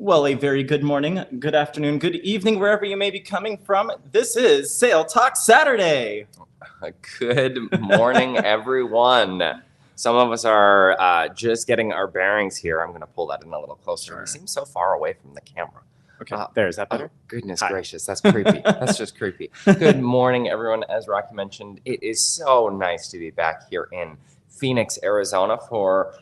Well, a very good morning, good afternoon, good evening, wherever you may be coming from. This is Sail Talk Saturday. Good morning, everyone. Some of us are just getting our bearings here. I'm going to pull that in a little closer. Sure. We seem so far away from the camera. Okay, there, is that better? Oh, goodness Hi. gracious, that's creepy. That's just creepy. Good morning, everyone. As Rocky mentioned, it is so nice to be back here in Phoenix, Arizona for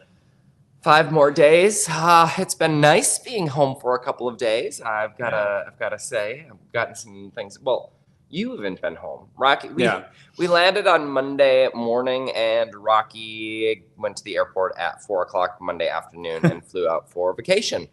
5 more days. It's been nice being home for a couple of days. I've gotta say, I've gotten some things. Well, you haven't been home, Rocky. We landed on Monday morning, and Rocky went to the airport at 4 o'clock Monday afternoon and flew out for vacation.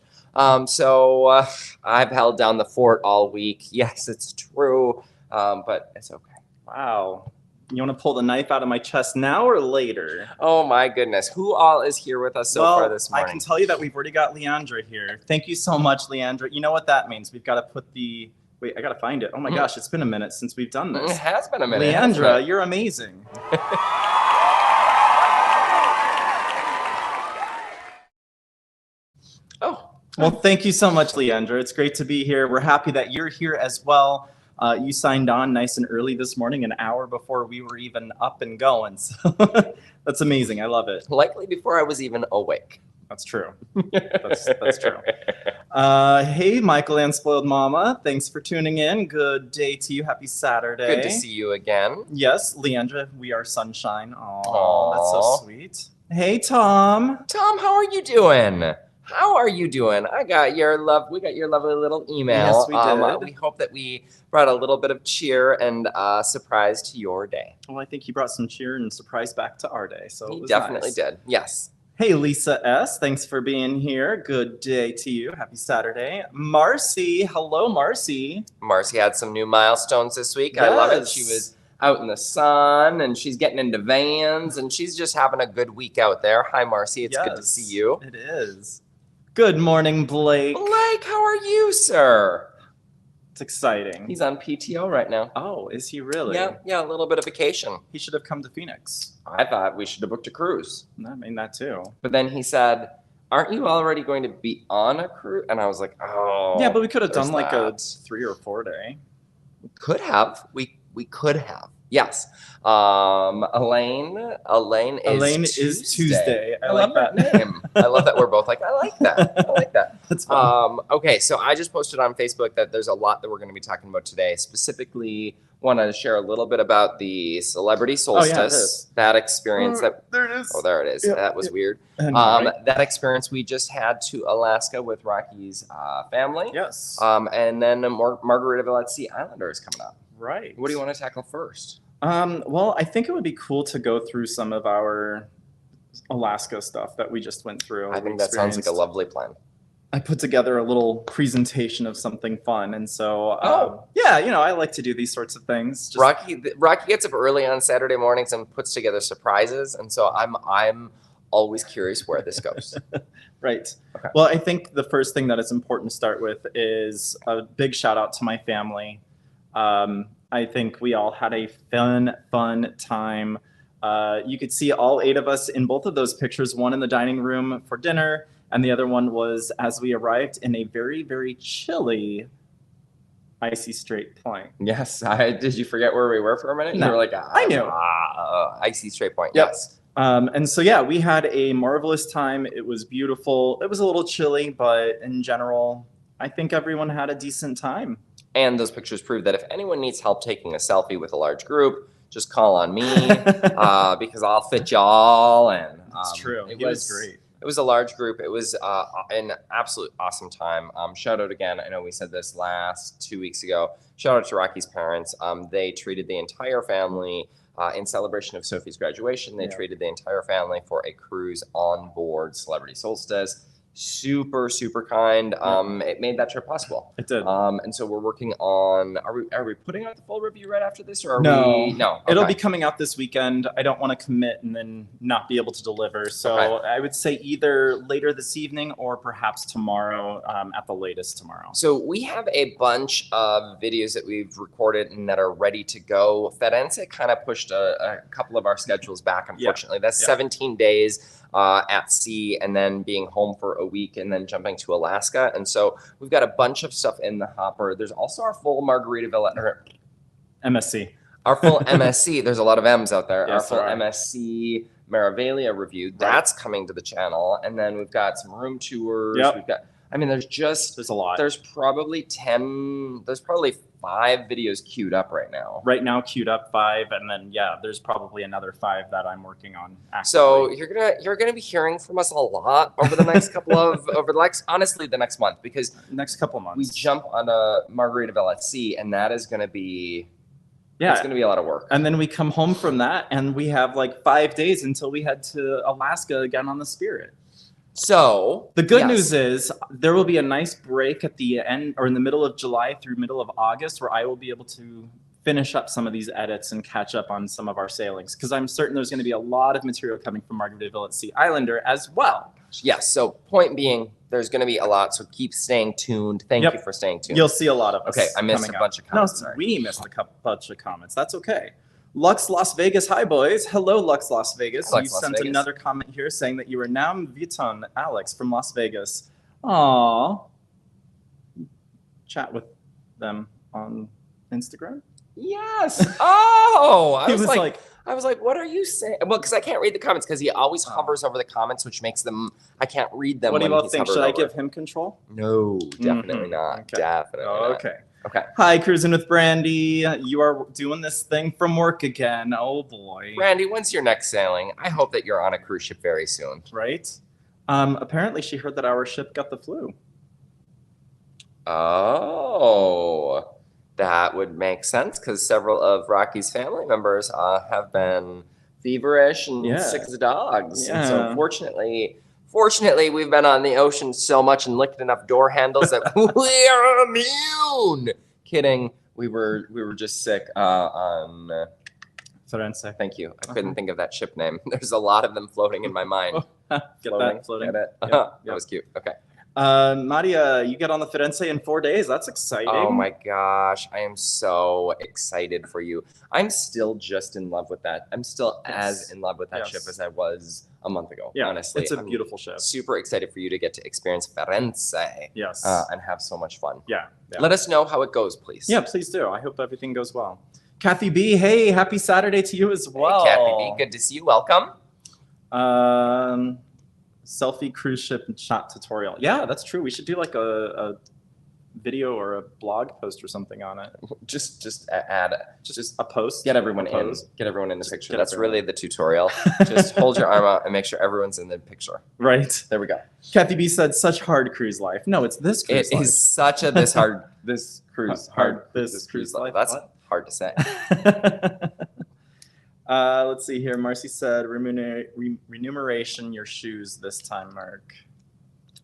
So I've held down the fort all week. Yes, it's true, but it's okay. Wow. You want to pull the knife out of my chest now or later? Oh my goodness. Who all is here with us so far this morning? I can tell you that we've already got Leandra here. Thank you so much, Leandra. You know what that means. We've got to put the... Wait, I got to find it. Oh my gosh, it's been a minute since we've done this. It has been a minute. Leandra, you're amazing. Oh. Well, thank you so much, Leandra. It's great to be here. We're happy that you're here as well. You signed on nice and early this morning, an hour before we were even up and going. So that's amazing. I love it. Likely before I was even awake. That's true. That's true. Hey, Michael and Spoiled Mama. Thanks for tuning in. Good day to you. Happy Saturday. Good to see you again. Yes, Leandra, we are sunshine. Aww. That's so sweet. Hey, Tom. Tom, how are you doing? How are you doing? We got your lovely little email. Yes, we did. We hope that we brought a little bit of cheer and surprise to your day. Well, I think he brought some cheer and surprise back to our day. So he definitely did. Yes. Hey, Lisa S. Thanks for being here. Good day to you. Happy Saturday. Marcy. Hello, Marcy. Marcy had some new milestones this week. Yes. I love it. She was out in the sun, and she's getting into vans, and she's just having a good week out there. Hi, Marcy. It's good to see you. It is. Good morning, Blake. Blake, how are you, sir? It's exciting. He's on PTO right now. Oh, is he really? Yeah, a little bit of vacation. He should have come to Phoenix. I thought we should have booked a cruise. I mean, that too. But then he said, aren't you already going to be on a cruise? And I was like, oh. Yeah, but we could have done like a 3 or 4 day. Could have. We could have. Yes. Elaine is Tuesday. I like that name. I love that we're both like, I like that. That's fun. Okay, so I just posted on Facebook that there's a lot that we're going to be talking about today. Specifically, want to share a little bit about the celebrity solstice. That experience there it is. Oh, there it is. Yep. That was weird. Right. That experience we just had to Alaska with Rocky's family. Yes. And then Margaritaville at Sea Islander is coming up. Right. What do you want to tackle first? Well, I think it would be cool to go through some of our Alaska stuff that we just went through. I think that sounds like a lovely plan. I put together a little presentation of something fun, and so I like to do these sorts of things. Rocky gets up early on Saturday mornings and puts together surprises, and so I'm always curious where this goes. Right. Okay. Well, I think the first thing that is important to start with is a big shout out to my family. I think we all had a fun time. You could see all 8 of us in both of those pictures, one in the dining room for dinner, and the other one was as we arrived in a very, very chilly Icy Strait Point. Yes. Did you forget where we were for a minute? No, you were like, I knew. Icy Strait Point. Yep. Yes. And so, yeah, we had a marvelous time. It was beautiful. It was a little chilly, but in general, I think everyone had a decent time. And those pictures prove that if anyone needs help taking a selfie with a large group, just call on me because I'll fit y'all. And it's true. It was great. It was a large group. It was an absolute awesome time. Shout out again. I know we said this 2 weeks ago. Shout out to Rocky's parents. They treated the entire family in celebration of Sophie's graduation. They treated the entire family for a cruise on board Celebrity Solstice. Super kind. It made that trip possible. It did. And so we're working on. Are we putting out the full review right after this, or are no? We, no. Okay. It'll be coming out this weekend. I don't want to commit and then not be able to deliver. So I would say either later this evening or perhaps tomorrow. At the latest tomorrow. So we have a bunch of videos that we've recorded and that are ready to go. Firenze kind of pushed a couple of our schedules back. Unfortunately, that's 17 days at sea and then being home for a week and then jumping to Alaska. And so we've got a bunch of stuff in the hopper. There's also our full Margaritaville, or MSC. our full MSC. There's a lot of M's out there. Yes, our full there are. MSC Margaritaville review. Right. That's coming to the channel. And then we've got some room tours. Yep. We've got, I mean, there's a lot. There's probably 5 videos queued up right now. Right now, queued up 5, and then there's probably another 5 that I'm working on actively. So you're gonna be hearing from us a lot over the next honestly the next month, because next couple months we jump on a Margaritaville at sea, and that is gonna be it's gonna be a lot of work. And then we come home from that, and we have like 5 days until we head to Alaska again on the Spirit. So the good news is there will be a nice break at the end or in the middle of July through middle of August where I will be able to finish up some of these edits and catch up on some of our sailings, because I'm certain there's going to be a lot of material coming from Margaritaville at Sea Islander as well. Yes. So point being, there's going to be a lot. So keep staying tuned. Thank you for staying tuned. You'll see a lot of us. Okay, I missed a bunch of comments. No, we missed a bunch of comments. That's okay. Lux Las Vegas, hi boys. Hello, Lux Las Vegas. You sent another comment here saying that you were Nam Vuitton, Alex from Las Vegas. Aww. Chat with them on Instagram? Yes. Oh, I was like, what are you saying? Well, because I can't read the comments because he always hovers over the comments, which makes them, I can't read them. What do you both think? Should I give him control? No, definitely not. Okay. Definitely not. Okay. Okay. Hi, Cruising with Brandy. You are doing this thing from work again. Oh boy. Brandy, when's your next sailing? I hope that you're on a cruise ship very soon. Right? Apparently she heard that our ship got the flu. Oh, that would make sense because several of Rocky's family members have been feverish and sick as dogs. Yeah. And so Fortunately, we've been on the ocean so much and licked enough door handles that we are immune. Kidding. We were just sick on Firenze. Thank you. I couldn't think of that ship name. There's a lot of them floating in my mind. Get that floating. Get it? Yep. That was cute. Okay. Maria, you get on the Firenze in 4 days. That's exciting. Oh my gosh. I am so excited for you. I'm still just in love with that. I'm still as in love with that ship as I was a month ago. Yeah, honestly. it's a beautiful ship. Super excited for you to get to experience Firenze. Yes. And have so much fun. Yeah. Let us know how it goes, please. Yeah, please do. I hope everything goes well. Kathy B, hey, happy Saturday to you as well. Hey, Kathy B, good to see you. Welcome. Selfie cruise ship shot tutorial. Yeah, that's true. We should do like a video or a blog post or something on it. Just add just a post. Get everyone in. Get everyone in the picture. That's really the tutorial. Just hold your arm out and make sure everyone's in the picture. Right. There we go. Kathy B said, such hard cruise life. No, it's this cruise life. It is such a this cruise life. That's hard to say. Let's see here. Marcy said, remuneration your shoes this time, Mark.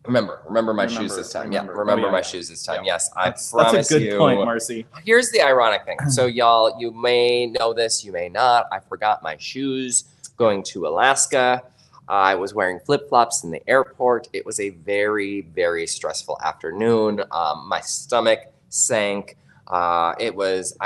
Remember my shoes this time. Remember my shoes this time. Yes, I promise you. That's a good point, Marcy. Here's the ironic thing. So y'all, you may know this, you may not. I forgot my shoes going to Alaska. I was wearing flip-flops in the airport. It was a very, very stressful afternoon. My stomach sank. It's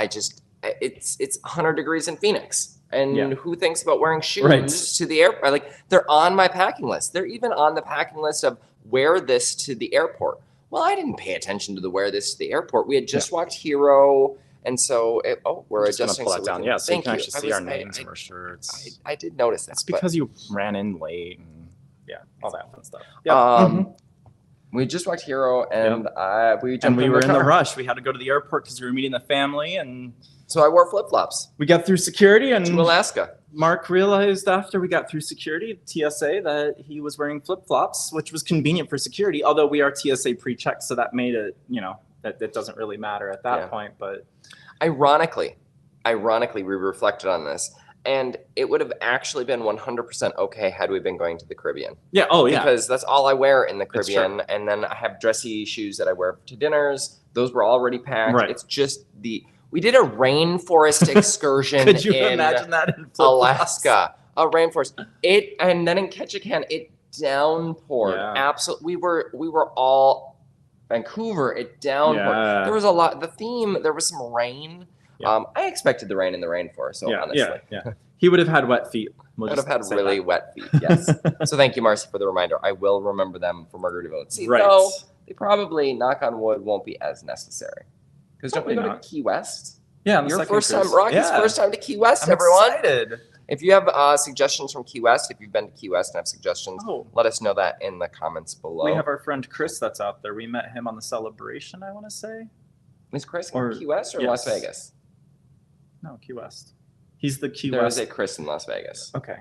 100 degrees in Phoenix. And who thinks about wearing shoes to the airport? Like, they're on my packing list. They're even on the packing list of wear this to the airport. Well, I didn't pay attention to the wear this to the airport. We had just watched Hero. And so, we're adjusting. Pull that down. Yeah, so you can actually see our names on our shirts. I did notice that. It's because you ran in late and all that fun stuff. Yeah. We just watched Hero and we were in the rush. We had to go to the airport because we were meeting the family, and so I wore flip-flops. We got through security and to Alaska. Mark realized after we got through security, TSA, that he was wearing flip-flops, which was convenient for security, although we are TSA pre-checked, so that made it, that it doesn't really matter at that point. But ironically, we reflected on this, and it would have actually been 100% okay had we been going to the Caribbean. Yeah. Oh, yeah. Because that's all I wear in the Caribbean, and then I have dressy shoes that I wear to dinners. Those were already packed. Right. It's just we did a rainforest excursion. Could you imagine that in Alaska? A rainforest. And then in Ketchikan, it downpoured. Yeah. Absolutely. We were all Vancouver. It downpoured. Yeah. There was a lot. The theme. There was some rain. Yeah. I expected the rain in the rainforest. So honestly, yeah. He would have had wet feet. We'll I would have just had say really that. wet feet, yes. So thank you, Marcy, for the reminder. I will remember them for Margaritaville at Sea, Right. though they probably, knock on wood, won't be as necessary. Because don't we Probably go not. to Key West? Yeah, on the Your second first time, cruise. Rocky's Yeah. first time to Key West, I'm everyone. excited. If you have suggestions from Key West, if you've been to Key West and have suggestions, let us know that in the comments below. We have our friend Chris that's out there. We met him on the Celebration, I want to say. Is Chris in Key West or Las Vegas? No, Key West. He's the Key There West. is a Chris in Las Vegas. Okay.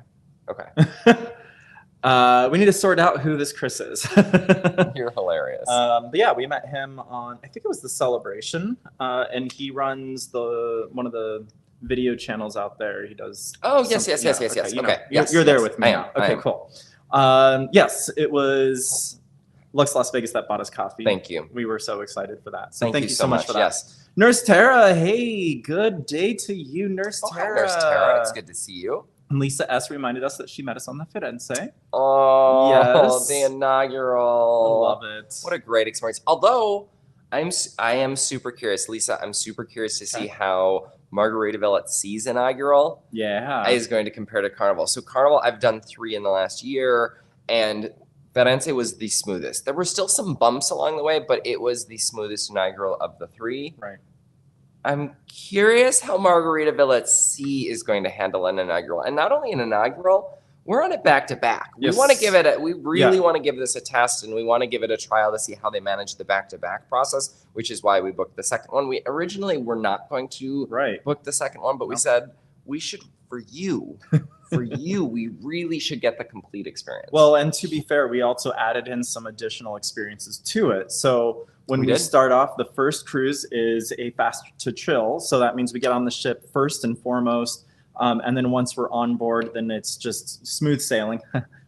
Okay. We need to sort out who this Chris is. You're hilarious. But yeah, we met him on, I think it was the Celebration, and he runs one of the video channels out there. He does. Oh, yes. You're there with me. I am. Okay, cool. Yes, it was Lux Las Vegas that bought us coffee. Thank you. We were so excited for that. So thank you so much for that. Yes. Nurse Tara, hey, good day to you, Nurse Tara. Hi, Nurse Tara. It's good to see you. And Lisa S. reminded us that she met us on the Firenze. Oh, yes. The inaugural. I love it. What a great experience. Although, I am super curious. Lisa, I'm super curious to see how Margaritaville at Sea's inaugural is going to compare to Carnival. So Carnival, I've done 3 in the last year, and Firenze was the smoothest. There were still some bumps along the way, but it was the smoothest inaugural of the 3. Right. I'm curious how Margaritaville at Sea is going to handle an inaugural. And not only an inaugural, we're on it back to back. Yes. We want to give it we really want to give this a test, and we want to give it a trial to see how they manage the back to back process, which is why we booked the second one. We originally were not going to book the second one, but we said we should, for you, we really should get the complete experience. Well, and to be fair, we also added in some additional experiences to it. So when we start off, the first cruise is a fast to chill. So that means we get on the ship first and foremost. And then once we're on board, then it's just smooth sailing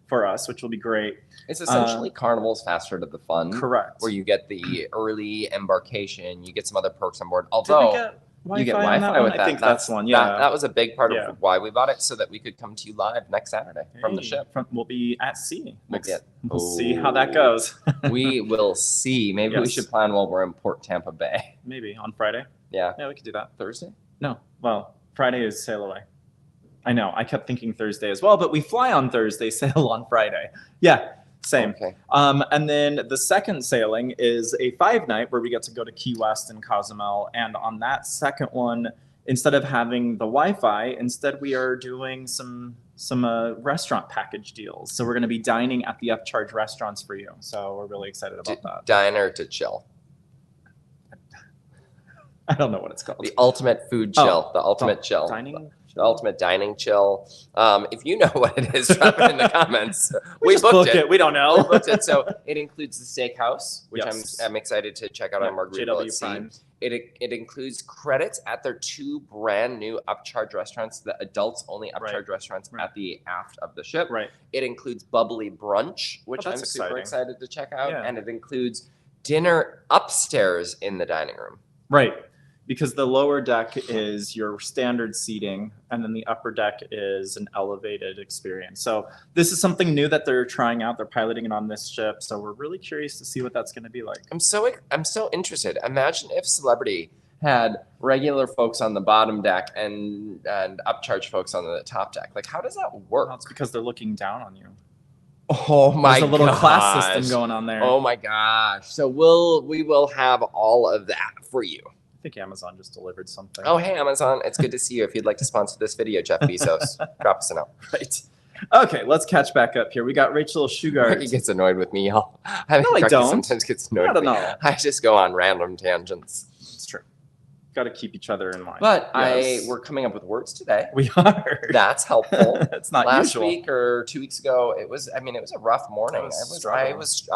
for us, which will be great. It's essentially Carnival's Faster to the Fun. Correct. Where you get the early embarkation, you get some other perks on board. Although you get Wi-Fi with that. I think that's one. Yeah, that was a big part of why we bought it, so that we could come to you live next Saturday from the ship. We'll be at sea. We'll see how that goes. We will see. Maybe we should plan while we're in Port Tampa Bay. Maybe on Friday. Yeah, we could do that. Thursday? No. Well, Friday is sail away. I know. I kept thinking Thursday as well, but we fly on Thursday, sail on Friday. Yeah. Same. Okay. And then the second sailing is a 5-night where we get to go to Key West and Cozumel. And on that second one, instead of having the Wi-Fi, instead we are doing some restaurant package deals. So we're going to be dining at the upcharge restaurants for you. So we're really excited about that. Diner to chill. I don't know what it's called. The ultimate food chill. The ultimate chill. Dining. The ultimate dining chill. If you know what it is, drop it in the comments. We booked it. We don't know. We booked it. So it includes the steakhouse, which I'm excited to check out on Margaritaville at Sea. It includes credits at their 2 brand new upcharge restaurants, the adults only upcharge restaurants at the aft of the ship. Right. It includes bubbly brunch, which I'm super excited to check out, and it includes dinner upstairs in the dining room. Right. Because the lower deck is your standard seating, and then the upper deck is an elevated experience. So this is something new that they're trying out. They're piloting it on this ship. So we're really curious to see what that's going to be like. I'm so interested. Imagine if Celebrity had regular folks on the bottom deck and upcharge folks on the top deck. Like, how does that work? Well, it's because they're looking down on you. Oh my gosh. There's a little class system going on there. Oh my gosh. So we will have all of that for you. I think Amazon just delivered something. Oh, hey, Amazon. It's good to see you. If you'd like to sponsor this video, Jeff Bezos, drop us a note. Right. Okay, let's catch back up here. We got Rachel Shugart. He gets annoyed with me, y'all. No, I don't. Sometimes gets annoyed with me. I just go on random tangents. It's true. Got to keep each other in mind. But we're coming up with words today. We are. That's helpful. It's not Last usual. week or 2 weeks ago, it was a rough morning. I was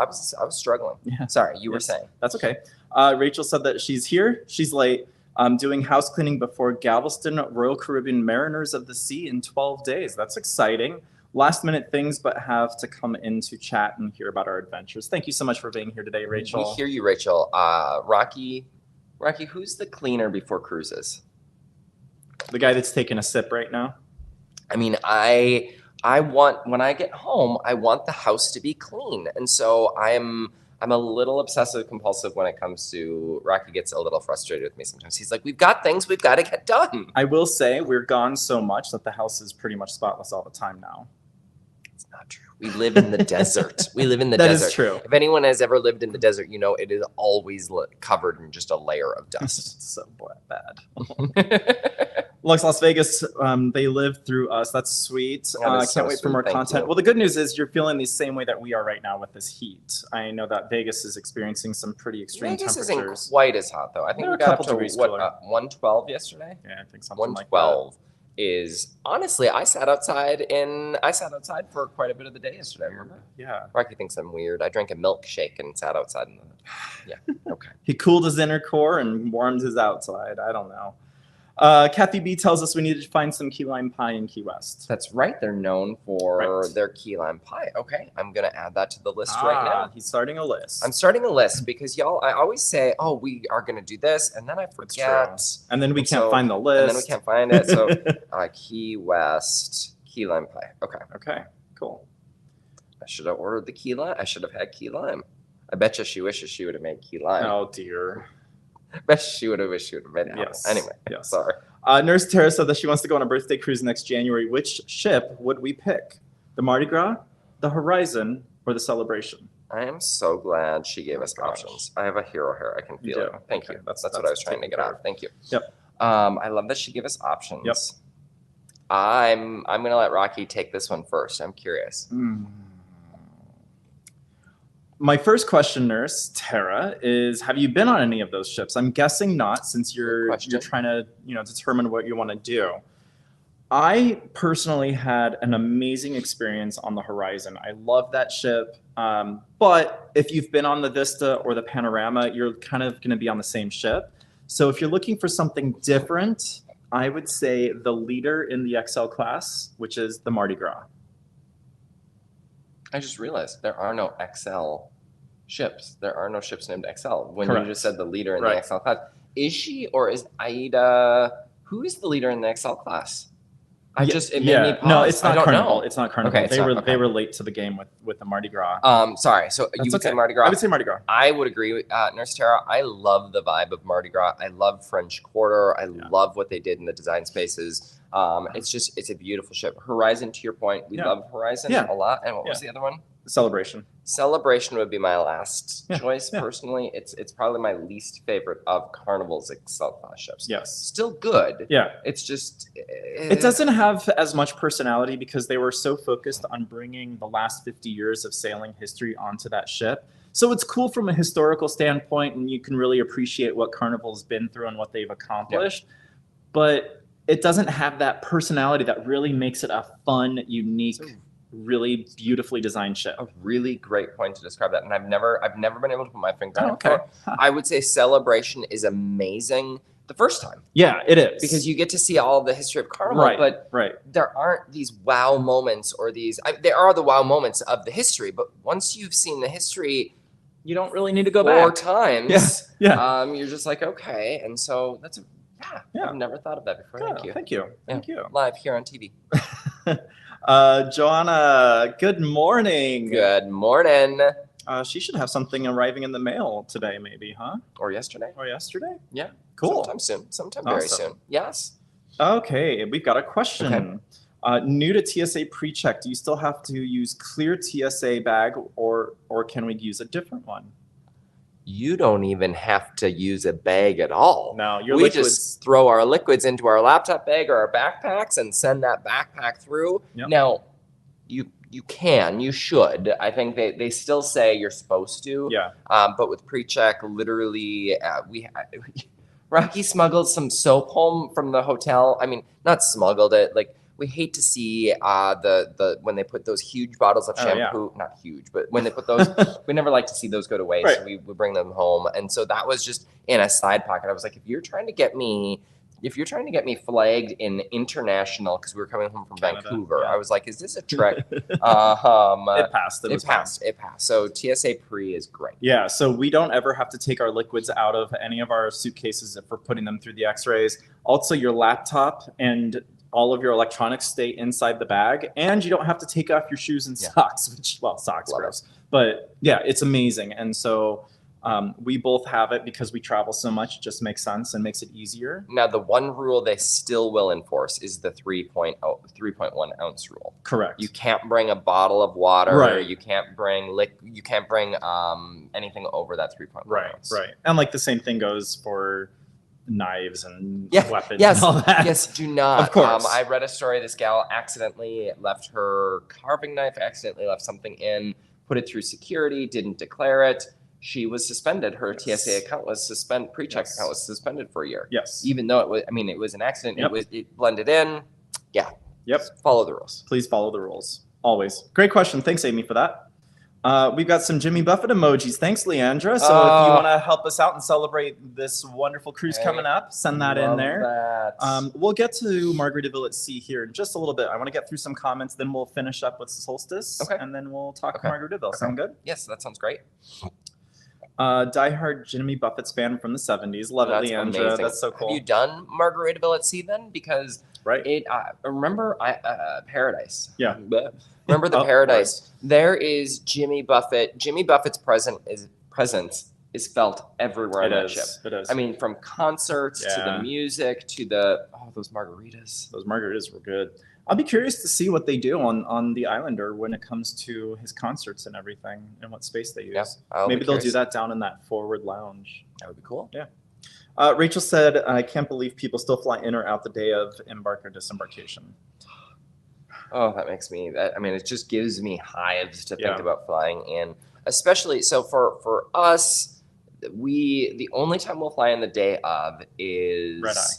struggling. Yeah. Sorry, you were saying. That's okay. Rachel said that she's here. She's late. Doing house cleaning before Galveston Royal Caribbean Mariners of the Sea in 12 days. That's exciting. Last minute things, but have to come in to chat and hear about our adventures. Thank you so much for being here today, Rachel. We hear you, Rachel. Rocky, who's the cleaner before cruises? The guy that's taking a sip right now. I mean, I want, when I get home, I want the house to be clean. And so I'm I'm a little obsessive compulsive when it comes to Rocky gets a little frustrated with me sometimes. He's like, we've got things we've got to get done. I will say we're gone so much that the house is pretty much spotless all the time now. It's not true. We live in the desert. We live in the That desert. is true. If anyone has ever lived in the desert, you know it is always covered in just a layer of dust. It's so bad. Lux Las Vegas, they live through us. That's sweet. That is Can't so wait for sweet. more Thank content. you. Well, the good news is you're feeling the same way that we are right now with this heat. I know that Vegas is experiencing some pretty extreme Vegas temperatures. isn't quite as hot though. I think They're we a got up couple to degrees what cooler. 112 yesterday. Yeah, I think something like that. 112 is honestly. I sat outside for quite a bit of the day yesterday. Remember? Yeah. Rocky thinks I'm weird. I drank a milkshake and sat outside. Yeah. Okay. He cooled his inner core and warmed his outside. I don't know. Kathy B tells us we need to find some key lime pie in Key West. That's right. They're known for Right. their key lime pie. Okay. I'm gonna add that to the list right now. He's starting a list. I'm starting a list because y'all. I always say, "Oh, we are gonna do this," and then I forget. And then we And can't so- find the list. And then we can't find it. So, Key West key lime pie. Okay. Okay, cool. I should have ordered the key lime. I should have had key lime. I bet you she wishes she would have made key lime. Oh, dear. I bet she would have wished she would have made it. Yes. Anyway, Yes. sorry. Nurse Tara said that she wants to go on a birthday cruise next January. Which ship would we pick? The Mardi Gras, the Horizon, or the Celebration? I am so glad she gave us gosh. options. I have a hero here. I can You feel do. it. Thank Okay, you. that's- That's what that's I was trying to taken get care out. of. Thank you. Yep. I love that she gave us options. Yep. I'm gonna let Rocky take this one first. I'm curious. My first question, Nurse Tara, is have you been on any of those ships? I'm guessing not, since you're question. trying to determine what you want to do. I personally had an amazing experience on the Horizon. I love that ship. But if you've been on the Vista or the Panorama, you're kind of going to be on the same ship. So if you're looking for something different, I would say the leader in the XL class, which is the Mardi Gras. I just realized there are no XL ships. There are no ships named XL. When Correct. you just said the leader in Right. the XL class, is she or is Aida? Who is the leader in the XL class? It made me pause. No, it's I not don't Carnival. know. It's not Carnival. Okay, it's they not- were okay. they were late to the game with the Mardi Gras. Sorry. So you That's would say okay. Mardi Gras? I would say Mardi Gras. I would agree with Nurse Tara. I love the vibe of Mardi Gras. I love French Quarter. I love what they did in the design spaces. It's a beautiful ship. Horizon, to your point, we Yeah. love Horizon Yeah. a lot. And what was the other one? Celebration. Celebration would be my last Yeah. choice Yeah. personally. It's probably my least favorite of Carnival's XL class ships. Yes. Still good. Yeah. It's just It doesn't have as much personality because they were so focused on bringing the last 50 years of sailing history onto that ship. So it's cool from a historical standpoint, and you can really appreciate what Carnival's been through and what they've accomplished. But it doesn't have that personality that really makes it a fun, unique, really beautifully designed ship. a really great point to describe that, and I've never been able to put my finger on Oh, it okay. before. I would say Celebration is amazing the first time Yeah, it is. because you get to see all the history of Carnival, right, but right. there aren't these wow moments or these. There are the wow moments of the history, but once you've seen the history You don't really need to go 4 back. times, Yeah. you're just like, okay, and so Yeah. I've never thought of that before. Thank you. Thank you. Yeah. Thank you. Live here on TV. Joanna, good morning. Good morning. She should have something arriving in the mail today, maybe, huh? Or yesterday? Or yesterday? Yeah. Cool. Sometime soon. Sometime very Awesome. soon. Yes. Okay, we've got a question. Okay. New to TSA pre-check, do you still have to use clear TSA bag or can we use a different one? You don't even have to use a bag at all. No, your We liquids. just throw our liquids into our laptop bag or our backpacks and send that backpack through. Yep. Now, you should. I think they still say you're supposed to. Yeah. But with pre-check, literally, Rocky smuggled some soap home from the hotel. I mean, not smuggled it. Like, we hate to see the when they put those huge bottles of Oh, yeah. shampoo. Not huge, but when they put those, we never like to see those go to waste. Right. So we bring them home, and so that was just in a side pocket. I was like, if you're trying to get me flagged in international, because we were coming home from Canada, Vancouver, yeah. I was like, is this a trick? It passed. It was fine. passed. It passed. So TSA pre is great. Yeah, so we don't ever have to take our liquids out of any of our suitcases if we're putting them through the x-rays. Also, your laptop and all of your electronics stay inside the bag, and you don't have to take off your shoes and Yeah. socks, which, well, socks, Love gross. But yeah, it's amazing. And so we both have it because we travel so much. It just makes sense and makes it easier. Now, the one rule they still will enforce is the 3.1 ounce rule. Correct. You can't bring a bottle of water. Right. You can't bring anything over that 3.1 ounce. Right. And like the same thing goes for knives and weapons yes, and all that. Yes, do not. Of course. I read a story. This gal accidentally left her carving knife, accidentally left something in, put it through security, didn't declare it. She was suspended. Her TSA account was pre-check account was suspended for a year. Yes. Even though it was an accident. Yep. It blended in. Yeah. Yep. Just follow the rules. Please follow the rules. Always. Great question. Thanks, Amy, for that. We've got some Jimmy Buffett emojis. Thanks, Leandra. So if you want to help us out and celebrate this wonderful cruise coming up, send that in there. We'll get to Margaritaville at Sea here in just a little bit. I want to get through some comments, then we'll finish up with Solstice, and then we'll talk Margaritaville. Sound good? Yes, that sounds great. Diehard Jimmy Buffett fan from the 70s. Love it, Leandra. Amazing. That's so cool. Have you done Margaritaville at Sea then? Because remember Paradise. Yeah. Remember the Paradise. There is Jimmy Buffett. Jimmy Buffett's presence is felt everywhere on that ship. It is. I mean, from concerts to the music to those margaritas. Those margaritas were good. I'll be curious to see what they do on the Islander when it comes to his concerts and everything and what space they use. Yeah, maybe they'll do that down in that forward lounge. That would be cool. Yeah. Rachel said, I can't believe people still fly in or out the day of embark or disembarkation. Oh, that makes me, it just gives me hives to think about flying in, especially, so for us, the only time we'll fly in the day of is red eye.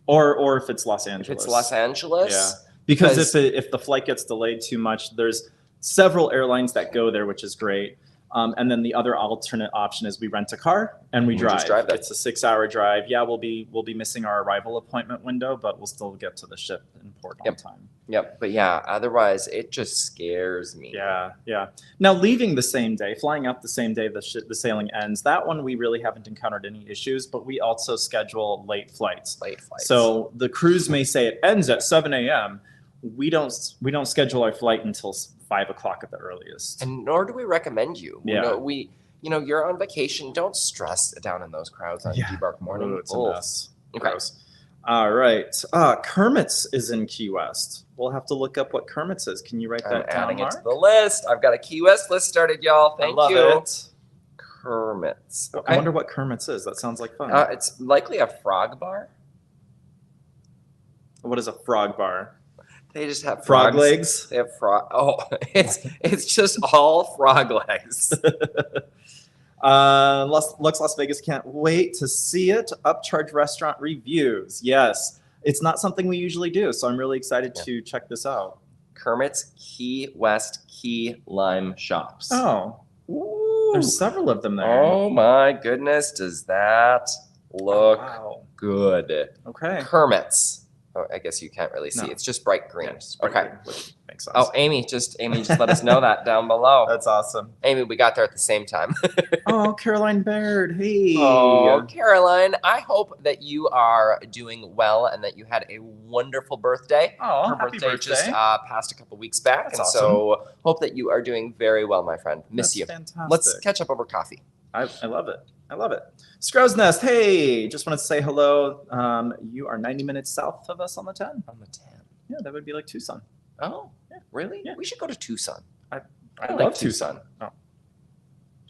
Or if it's Los Angeles. If it's Los Angeles. Yeah. Because if the flight gets delayed too much, there's several airlines that go there, which is great. And then the other alternate option is we rent a car and we drive. It's a 6-hour drive. Yeah, we'll be missing our arrival appointment window, but we'll still get to the ship in port on time. Yep. But yeah, otherwise it just scares me. Yeah. Now leaving the same day, flying out the same day the sailing ends. That one we really haven't encountered any issues, but we also schedule late flights. So the cruise may say it ends at 7 a.m. We don't schedule our flight until 5 o'clock at the earliest. And nor do we recommend you. Yeah. You're on vacation. Don't stress down in those crowds on debark morning. It's a mess. Okay. Gross. All right. Kermit's is in Key West. We'll have to look up what Kermit's is. Can you write that down, adding Mark? it to the list. I've got a Key West list started, y'all. Thank you. I love it. Kermit's. Okay. I wonder what Kermit's is. That sounds like fun. It's likely a frog bar. What is a frog bar? They just have frog frogs. legs. They have frog. Oh, it's just all frog legs. Lux Las Vegas can't wait to see it. Upcharge restaurant reviews. Yes, it's not something we usually do, so I'm really excited to check this out. Kermit's Key West Key Lime shops. Oh, there's several of them there. Oh my goodness, does that look good? Okay. Kermit's. Oh, I guess you can't really see. No. It's just bright green. Bright green, which makes sense. Oh, Amy just let us know that down below. That's awesome. Amy, we got there at the same time. Oh, Caroline Baird. Hey. Oh, Caroline, I hope that you are doing well and that you had a wonderful birthday. Oh, her happy birthday just passed a couple weeks back. That's and awesome. So hope that you are doing very well, my friend. Miss you. Fantastic. Let's catch up over coffee. I love it. I love it. Scrow's Nest, hey, just wanted to say hello. You are 90 minutes south of us on the 10. On the 10. Yeah, that would be like Tucson. Oh, yeah. Really? Yeah. We should go to Tucson. I like love Tucson. Oh.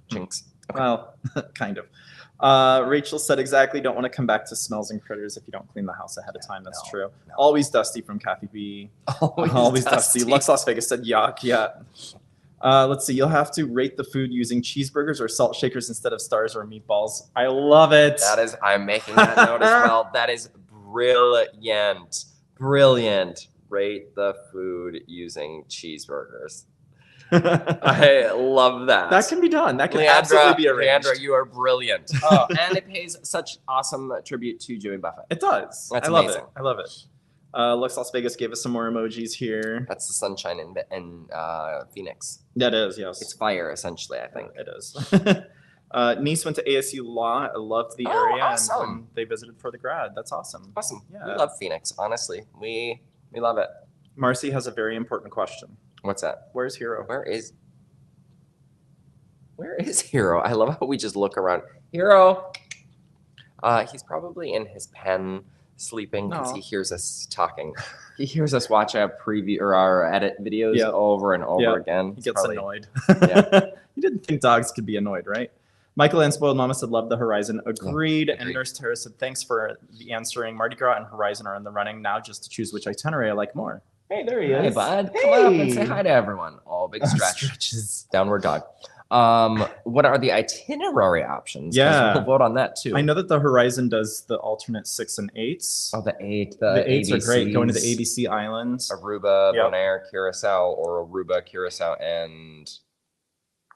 Jinx. Okay. Well, kind of. Rachel said exactly, don't want to come back to smells and critters if you don't clean the house ahead of time. That's true. No. Always dusty from Kathy B. Always dusty. Lux Las Vegas said yuck, yeah. Let's see. You'll have to rate the food using cheeseburgers or salt shakers instead of stars or meatballs. I love it. I'm making that note as well. That is brilliant. Brilliant. Rate the food using cheeseburgers. I love that. That can be done. That can absolutely be arranged. Leandra, you are brilliant. And it pays such awesome tribute to Jimmy Buffett. It does. That's amazing. It. I love it. Lux Las Vegas gave us some more emojis here. That's the sunshine in Phoenix. That is, yes. It's fire, essentially, I think. It is. Niece went to ASU Law. I loved the area. Awesome. And they visited for the grad. That's awesome. Awesome. Yeah. We love Phoenix, honestly. We love it. Marcy has a very important question. What's that? Where's Hero? Where is... Where is Hero? I love how we just look around. Hero. He's probably in his pen sleeping because he hears us talking. He hears us watch our preview or our edit videos over and over again. He gets annoyed. You didn't think dogs could be annoyed, right? Michael and Spoiled Mama said, love the Horizon. Agreed. And Nurse Tara said, thanks for the answering. Mardi Gras and Horizon are in the running now just to choose which itinerary I like more. Hey, there he is. Hey, bud. Come up and say hi to everyone. Oh, big stretch. Stretches. Downward dog. What are the itinerary options? Yeah. We'll vote on that too. I know that the Horizon does the alternate 6 and 8s. Oh, the 8. The 8s ABCs, are great. Going to the ABC Islands. Aruba, Bonaire, Curacao, or Aruba, Curacao, and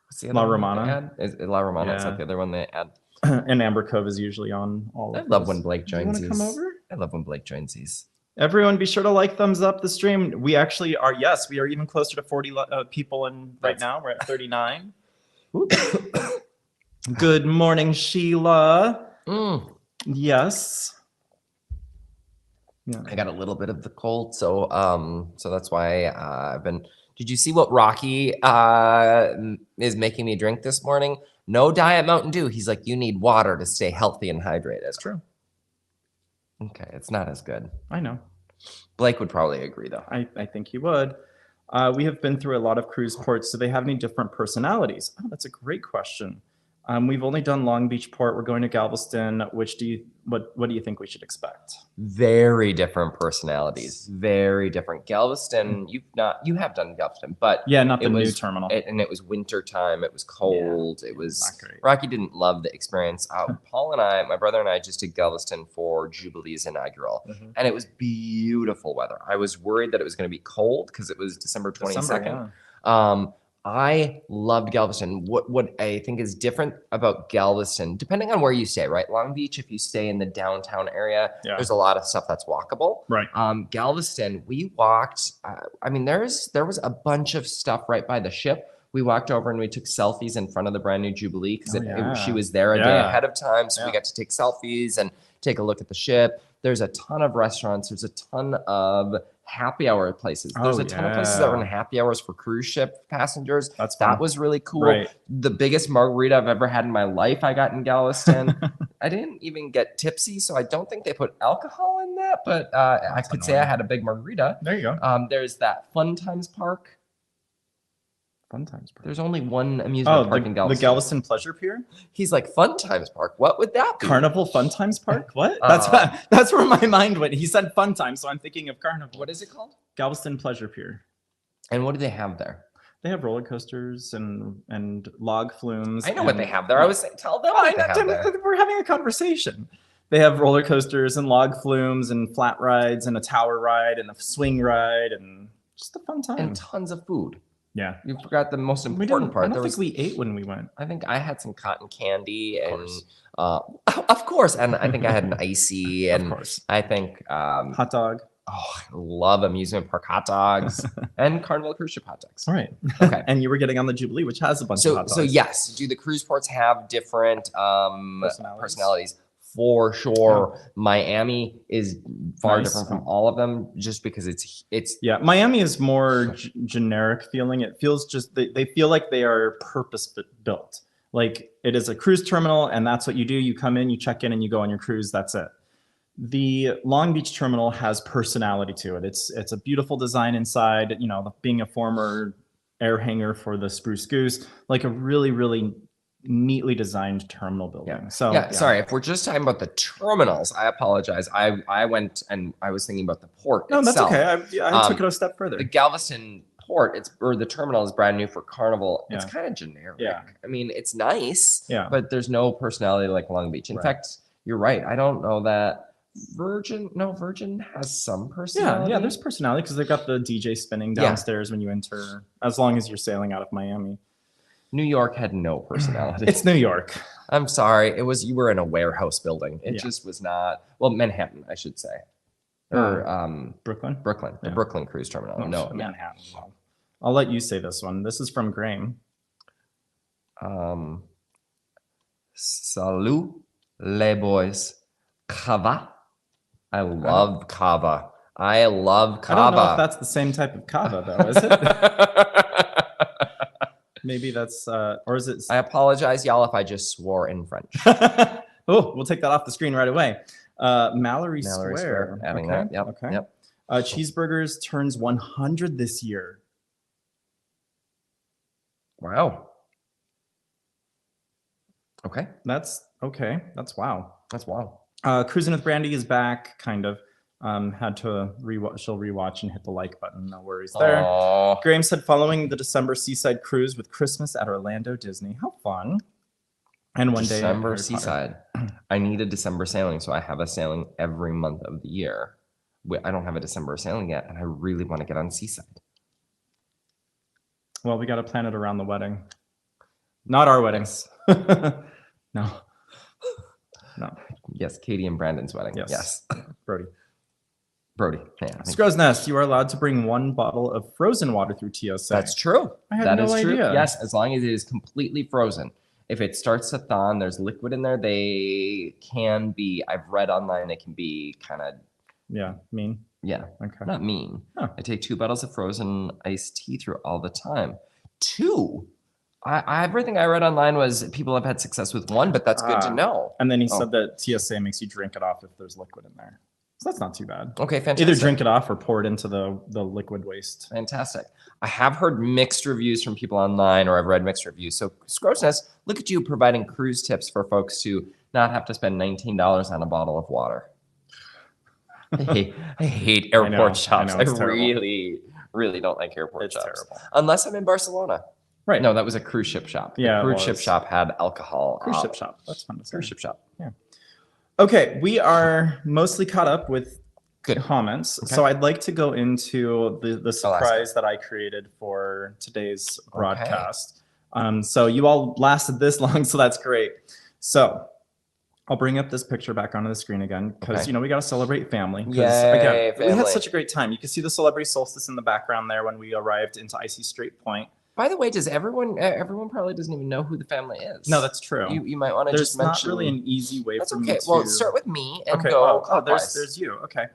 what's the other La one Romana. Is La Romana? Is that the other one they add? And Amber Cove is usually on all of I love when Blake joins these. You want to come over? I love when Blake joins these. Everyone, be sure to like, thumbs up the stream. We actually are, yes, we are even closer to 40 people in right now. We're at 39. Good morning, Sheila. Yes. I got a little bit of the cold, so that's why I've been. Did you see what Rocky is making me drink this morning? No Diet Mountain Dew. He's like, you need water to stay healthy and hydrated. That's true. Okay, it's not as good. I know. Blake would probably agree, though. I think he would. We have been through a lot of cruise ports. Do they have any different personalities? Oh, that's a great question. We've only done Long Beach Port. We're going to Galveston. What do you think we should expect? Very different personalities. Very different. Galveston, you have done Galveston, but not the new terminal. And it was winter time. It was cold. It was Rocky didn't love the experience. Paul and I, my brother and I, just did Galveston for Jubilee's inaugural, and it was beautiful weather. I was worried that it was going to be cold because it was December 22nd. I loved Galveston. What I think is different about Galveston, depending on where you stay, right? Long Beach, if you stay in the downtown area, there's a lot of stuff that's walkable. Right. Galveston, we walked. There was a bunch of stuff right by the ship. We walked over and we took selfies in front of the brand new Jubilee because she was there a day ahead of time, so we got to take selfies and take a look at the ship. There's a ton of restaurants. There's a ton of happy hour places. There's a ton of places that run happy hours for cruise ship passengers. That was really cool. Right. The biggest margarita I've ever had in my life I got in Galveston. I didn't even get tipsy, so I don't think they put alcohol in that, but I could say I had a big margarita. There you go. There's that Fun Times Park. Fun Times Park. There's only one amusement park in Galveston. The Galveston Pleasure Pier? He's like, Fun Times Park. What would that be? Carnival Fun Times Park? What? That's where my mind went. He said Fun Times, so I'm thinking of Carnival. What is it called? Galveston Pleasure Pier. And what do they have there? They have roller coasters and log flumes. I know what they have there. I was saying, tell them what they have there. We're having a conversation. They have roller coasters and log flumes and flat rides and a tower ride and a swing ride and just a fun time. And tons of food. Yeah. You forgot the most important part. I don't think we ate when we went. I think I had some cotton candy and of course. And I think I had an icy and of course. I think hot dog. Oh, I love amusement park hot dogs and Carnival cruise ship hot dogs. All right. Okay. And you were getting on the Jubilee, which has a bunch of hot dogs. So yes, do the cruise ports have different personalities? For sure. Miami is far different from all of them just because it's Miami is more generic feeling. It feels just they feel like they are purpose built. Like it is a cruise terminal and that's what you do. You come in, you check in and you go on your cruise. That's it. The Long Beach terminal has personality to it. It's a beautiful design inside, being a former air hangar for the Spruce Goose, like a really, really neatly designed terminal building. Sorry, if we're just talking about the terminals, I apologize. I went and I was thinking about the port itself. That's okay. I took it a step further. The Galveston port, the terminal is brand new for Carnival. It's kind of generic. Yeah. I mean, it's nice, but there's no personality like Long Beach. In fact, you're right. I don't know that Virgin has some personality. Yeah, there's personality because they've got the DJ spinning downstairs when you enter, as long as you're sailing out of Miami. New York had no personality. It's New York. I'm sorry. You were in a warehouse building. It just was not, Manhattan, I should say. Or Brooklyn? Brooklyn. The Brooklyn cruise terminal. No, Manhattan. I'll let you say this one. This is from Graham. Salut les boys. Cava. I love cava. I love cava. I don't know if that's the same type of cava though, is it? Maybe that's or is it? I apologize, y'all, if I just swore in French. Oh, we'll take that off the screen right away. Mallory Mallory Square. Adding Okay. that. Yep. Okay. Yep. Cheeseburgers turns 100 this year. Wow. Okay. That's okay. That's wow. That's wow. Cruising with Brandy is back, kind of. Had to rewatch. She'll rewatch and hit the like button. No worries there. Aww. Graham said, following the December seaside cruise with Christmas at Orlando Disney. How fun! And one December day, seaside. I need a December sailing, so I have a sailing every month of the year. I don't have a December sailing yet, and I really want to get on seaside. Well, we got to plan it around the wedding. Not our weddings. No. No. Yes, Katie and Brandon's wedding. Yes. Brody. Yeah. Scrow's Nest, you are allowed to bring 1 bottle of frozen water through TSA. That's true. I had That no is true. idea. Yes, as long as it is completely frozen. If it starts to thaw and there's liquid in there, they can be, I've read online, it can be kind of. Yeah, mean. Yeah. Okay. Not mean. Huh. I take 2 bottles of frozen iced tea through all the time. 2? Everything I read online was people have had success with 1, but that's good to know. And then he said that TSA makes you drink it off if there's liquid in there. So that's not too bad. Okay, fantastic. Either drink it off or pour it into the liquid waste. Fantastic. I have heard mixed reviews from people online, or I've read mixed reviews. So Scrow's Nest, look at you providing cruise tips for folks to not have to spend $19 on a bottle of water. I hate airport shops. I really, really don't like airport shops. Terrible. Unless I'm in Barcelona. Right. No, that was a cruise ship shop. Yeah, the cruise ship shop had alcohol. Cruise ship shop. That's fun to say. Cruise ship shop. Yeah. Okay, we are mostly caught up with good comments. Okay. So I'd like to go into the surprise that I created for today's broadcast. So you all lasted this long, so that's great. So I'll bring up this picture back onto the screen again because we got to celebrate family. Yay, we had such a great time. You can see the celebrity solstice in the background there when we arrived into Icy Strait Point. By the way, does everyone probably doesn't even know who the family is? No, that's true. You might want to just mention. There's not really an easy way for me to. Well, start with me and okay. go. There's you. Okay.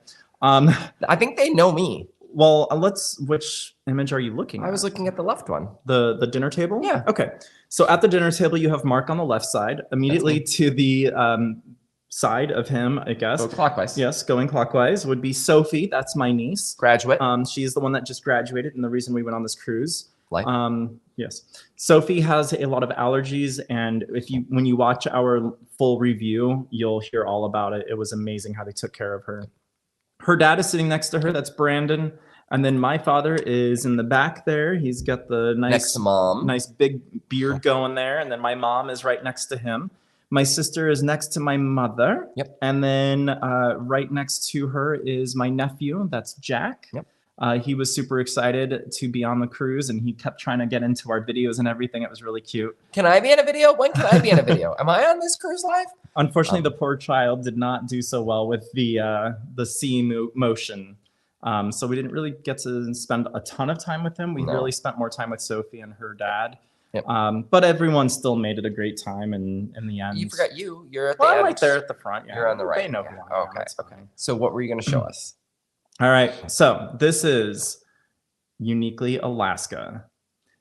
I think they know me. Well, which image are you looking at? I was looking at the left one. The dinner table? Yeah. Okay. So at the dinner table, you have Mark on the left side. Immediately to the side of him, I guess. Go clockwise. Yes, going clockwise would be Sophie. That's my niece. Graduate. She's the one that just graduated and the reason we went on this cruise. Life. Yes. Sophie has a lot of allergies, and when you watch our full review, you'll hear all about it. It was amazing how they took care of her. Her dad is sitting next to her. That's Brandon. And then my father is in the back there. He's got the next to mom. Nice big beard going there. And then my mom is right next to him. My sister is next to my mother. Yep. And then right next to her is my nephew. That's Jack. Yep. He was super excited to be on the cruise, and he kept trying to get into our videos and everything. It was really cute. Can I be in a video? When can I be in a video? Am I on this cruise live? Unfortunately, the poor child did not do so well with the sea motion. So we didn't really get to spend a ton of time with him. We really spent more time with Sophie and her dad. Yep. But everyone still made it a great time, and in the end. You forgot you. You're at the end. I'm right there at the front. Yeah. You're on the right. They know who I am. Okay. Okay. So what were you going to show us? All right. So this is Uniquely Alaska.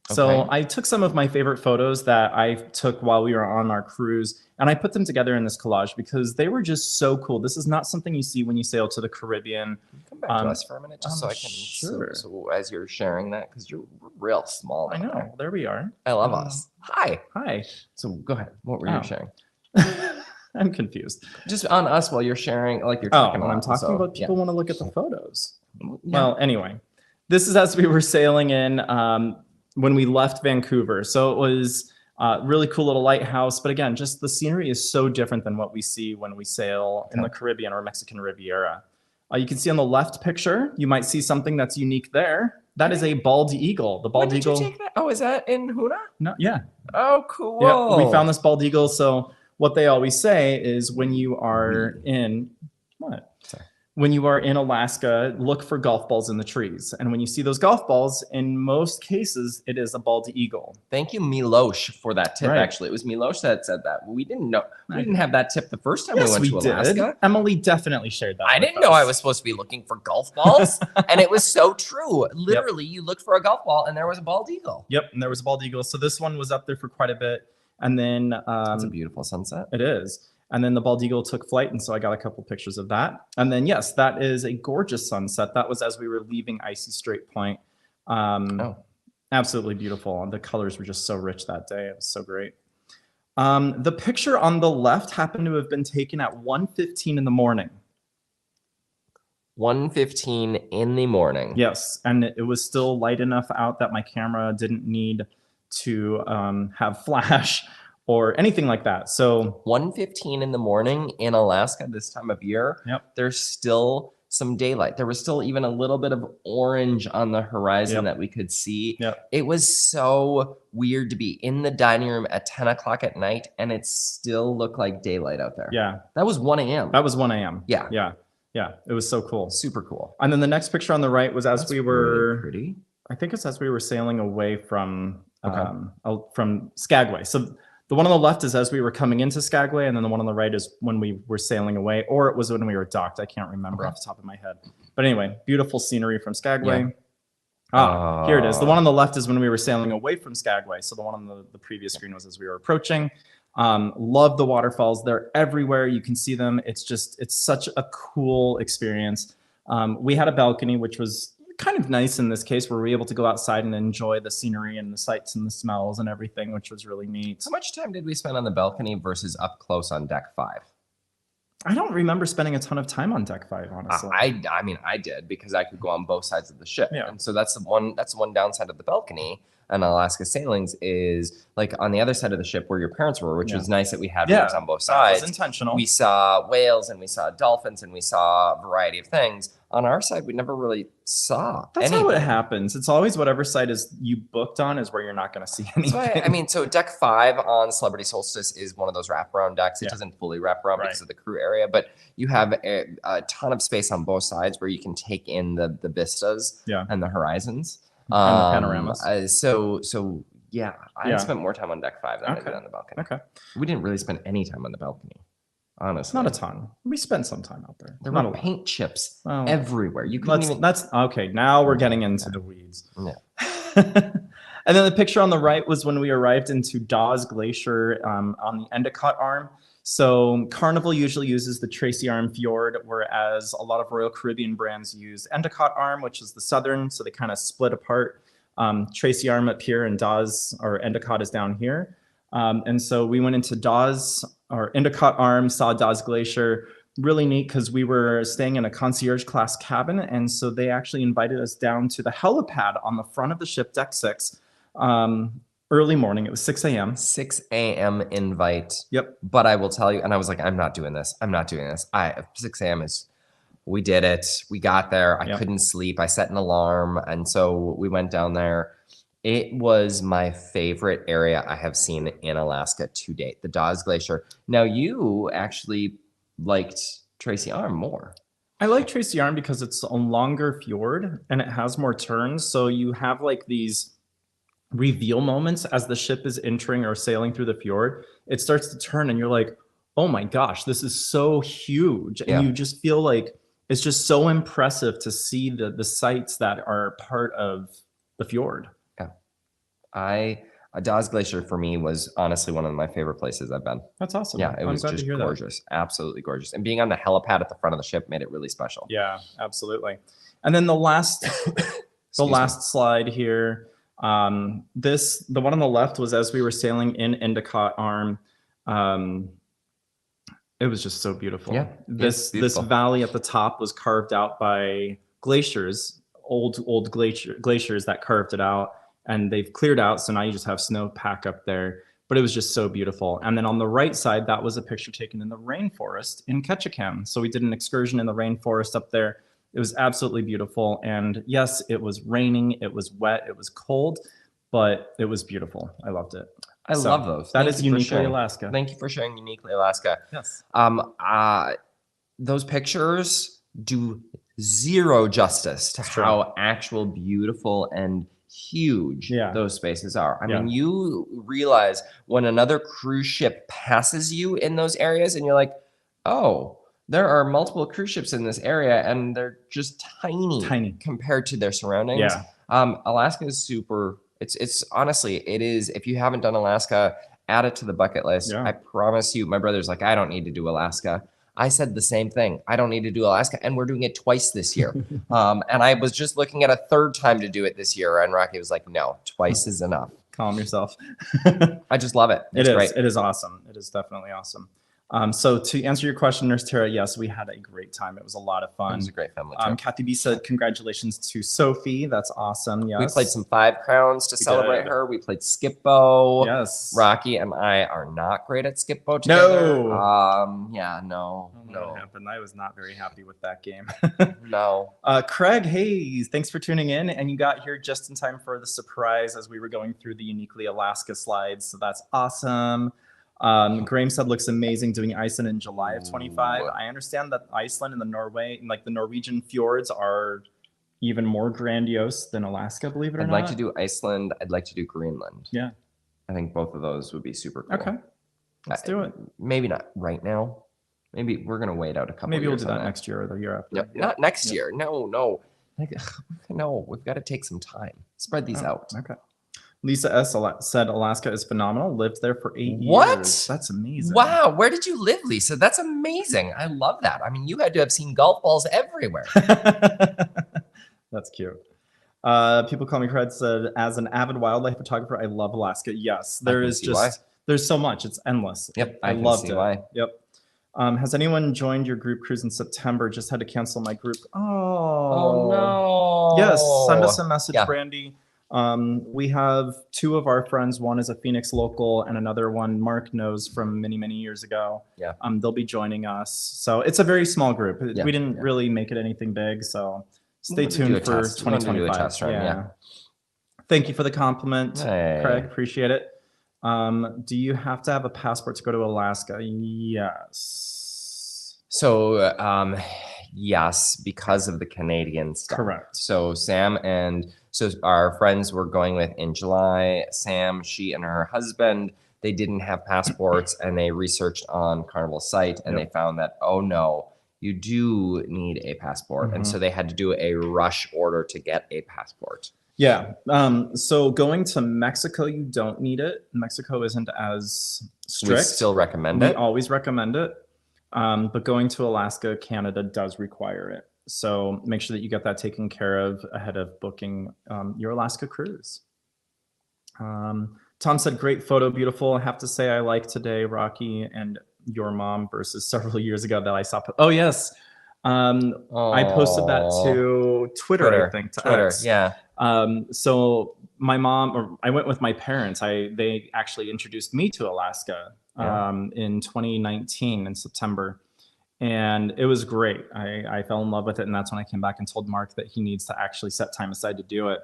So I took some of my favorite photos that I took while we were on our cruise, and I put them together in this collage because they were just so cool. This is not something you see when you sail to the Caribbean. Come back to us for a minute, just so I can. Sure. So as you're sharing that, because you're real small. I know. There we are. I love us. Hi. Hi. So go ahead. What were you sharing? I'm confused. Just on us while you're sharing, like you're talking about. I'm talking about people want to look at the photos. Yeah. Well, anyway, this is as we were sailing in when we left Vancouver. So it was a really cool little lighthouse. But again, just the scenery is so different than what we see when we sail in the Caribbean or Mexican Riviera. You can see on the left picture, you might see something that's unique there. That is a bald eagle. The bald eagle. Did you take that? Oh, is that in Huna? No, yeah. Oh, cool. Yeah, we found this bald eagle. So what they always say is when you are in when you are in Alaska, look for golf balls in the trees. And when you see those golf balls, in most cases, it is a bald eagle. Thank you, Milosh, for that tip. Right. Actually, it was Milosh that said that. We didn't know. We didn't have that tip the first time Yes, we went to Alaska. Did. Emily definitely shared that. I didn't know I was supposed to be looking for golf balls, and it was so true. Literally, you looked for a golf ball, and there was a bald eagle. Yep, and there was a bald eagle. So this one was up there for quite a bit, and then it's a beautiful sunset. It is. And then the bald eagle took flight, and so I got a couple pictures of that. And then yes, that is a gorgeous sunset. That was as we were leaving Icy Strait Point. Absolutely beautiful. And the colors were just so rich that day. It was so great. The picture on the left happened to have been taken at 1:15 in the morning. 1:15 in the morning. Yes, and it was still light enough out that my camera didn't need to have flash or anything like that. So 1:15 in the morning in Alaska this time of year, there's still some daylight. There was still even a little bit of orange on the horizon that we could see. It was so weird to be in the dining room at 10 o'clock at night and it still looked like daylight out there. Yeah. That was 1 a.m. That was 1 a.m. Yeah. Yeah. Yeah. It was so cool. Super cool. And then the next picture on the right was as we were, really pretty. I think it's as we were sailing away from Skagway. So the one on the left is as we were coming into Skagway, and then the one on the right is when we were sailing away, or it was when we were docked. I can't remember off the top of my head. But anyway, beautiful scenery from Skagway. Yeah. Here it is. The one on the left is when we were sailing away from Skagway. So the one on the previous screen was as we were approaching. Love the waterfalls. They're everywhere. You can see them. It's such a cool experience. We had a balcony, which was kind of nice in this case, where we were able to go outside and enjoy the scenery and the sights and the smells and everything, which was really neat. How much time did we spend on the balcony versus up close on deck 5? I don't remember spending a ton of time on deck 5, honestly. I mean, I did because I could go on both sides of the ship. Yeah. And so that's the one downside of the balcony and Alaska sailings is like on the other side of the ship where your parents were, which was nice that we had rooms on both sides. That was intentional. We saw whales and we saw dolphins and we saw a variety of things. On our side, we never really saw anything. How it happens. It's always whatever side is you booked on is where you're not going to see anything. I mean, so deck 5 on Celebrity Solstice is one of those wraparound decks. It doesn't fully wrap around because of the crew area, but you have a ton of space on both sides where you can take in the vistas and the horizons. And the panoramas. I spent more time on deck 5 than I did on the balcony. Okay. We didn't really spend any time on the balcony. Honestly, not a ton. We spent some time out there. There were paint chips everywhere. You couldn't even. That's okay. Now we're getting into the weeds. Yeah. And then the picture on the right was when we arrived into Dawes Glacier on the Endicott Arm. So Carnival usually uses the Tracy Arm Fjord, whereas a lot of Royal Caribbean brands use Endicott Arm, which is the southern. So they kind of split apart. Tracy Arm up here and Dawes or Endicott is down here. And so we went into Dawes or Endicott Arm, saw Dawes Glacier. Really neat because we were staying in a concierge class cabin. And so they actually invited us down to the helipad on the front of the ship, deck 6, early morning. It was 6 a.m. 6 a.m. invite. Yep. But I will tell you, and I was like, I'm not doing this. 6 a.m. is, we did it. We got there. I couldn't sleep. I set an alarm. And so we went down there. It was my favorite area I have seen in Alaska to date, the Dawes Glacier. Now, you actually liked Tracy Arm more. I like Tracy Arm because it's a longer fjord and it has more turns. So you have like these reveal moments as the ship is entering or sailing through the fjord. It starts to turn and you're like, oh my gosh, this is so huge. And you just feel like it's just so impressive to see the sights that are part of the fjord. Dawes Glacier for me was honestly one of my favorite places I've been. That's awesome. Yeah, it was just gorgeous. Absolutely gorgeous. And being on the helipad at the front of the ship made it really special. Yeah, absolutely. And then the last slide here, the one on the left was as we were sailing in Endicott Arm. It was just so beautiful. Yeah, this valley at the top was carved out by glaciers, old glaciers that carved it out. And they've cleared out, so now you just have snowpack up there. But it was just so beautiful. And then on the right side, that was a picture taken in the rainforest in Ketchikan. So we did an excursion in the rainforest up there. It was absolutely beautiful. And yes, it was raining, it was wet, it was cold, but it was beautiful. I loved it. I love those. That is uniquely Alaska. Thank you for sharing uniquely Alaska. Yes. Those pictures, do zero justice to how actual beautiful and huge those spaces are. I mean, you realize when another cruise ship passes you in those areas and you're like, oh, there are multiple cruise ships in this area and they're just tiny compared to their surroundings. Alaska is super, it's honestly, it is, if you haven't done Alaska, add it to the bucket list. I promise you, my brother's like, I don't need to do Alaska. I said the same thing. I don't need to do Alaska, and we're doing it twice this year. And I was just looking at a third time to do it this year, and Rocky was like, no, twice is enough. Calm yourself. I just love it. It's great. It is awesome. It is definitely awesome. So to answer your question, Nurse Tara, yes, we had a great time. It was a lot of fun. It was a great family trip. Kathy B said, congratulations to Sophie. That's awesome. Yes. We played some 5 crowns to celebrate her. We played Skip-Bo. Yes. Rocky and I are not great at Skip-Bo together. No. No. What happened? I was not very happy with that game. No. Craig, hey, thanks for tuning in. And you got here just in time for the surprise as we were going through the Uniquely Alaska slides. So that's awesome. Graham said looks amazing doing Iceland in July of 25. I understand that Iceland and the Norwegian fjords are even more grandiose than Alaska, believe it or not. I'd like to do Iceland. I'd like to do Greenland. Yeah. I think both of those would be super cool. Okay. Let's do it. Maybe not right now. Maybe we're going to wait out a couple Maybe years. Maybe we'll do that next year or the year after. Yep. Not next year. No. No, we've got to take some time. Spread these out. Okay. Lisa S. said Alaska is phenomenal. Lived there for 8 years. What? That's amazing. Wow. Where did you live, Lisa? That's amazing. I love that. I mean, you had to have seen golf balls everywhere. That's cute. People call me Cred said, as an avid wildlife photographer, I love Alaska. Yes, there's so much. It's endless. Yep. I loved it. Why. Yep. Has anyone joined your group cruise in September? Just had to cancel my group. Oh no. Yes. Send us a message, Brandy. We have 2 of our friends. One is a Phoenix local and another one Mark knows from many, many years ago. Yeah. They'll be joining us. So it's a very small group. We didn't really make it anything big. So stay tuned for 2025. Yeah. Thank you for the compliment, Craig. Appreciate it. Do you have to have a passport to go to Alaska? Yes. So, yes, because of the Canadian stuff. Correct. So Sam and our friends were going with in July. Sam, she and her husband, they didn't have passports and they researched on Carnival's site and they found that, oh no, you do need a passport. And so they had to do a rush order to get a passport. Yeah. So going to Mexico, you don't need it. Mexico isn't as strict. We still recommend it. We always recommend it. But going to Alaska, Canada does require it. So make sure that you get that taken care of ahead of booking your Alaska cruise. Tom said, great photo, beautiful. I have to say I like today, Rocky, and your mom versus several years ago that I saw. Oh, yes. I posted that to Twitter, I think. Twitter, yeah. So my mom, or I went with my parents. They actually introduced me to Alaska in 2019 in September. And it was great. I fell in love with it. And that's when I came back and told Mark that he needs to actually set time aside to do it.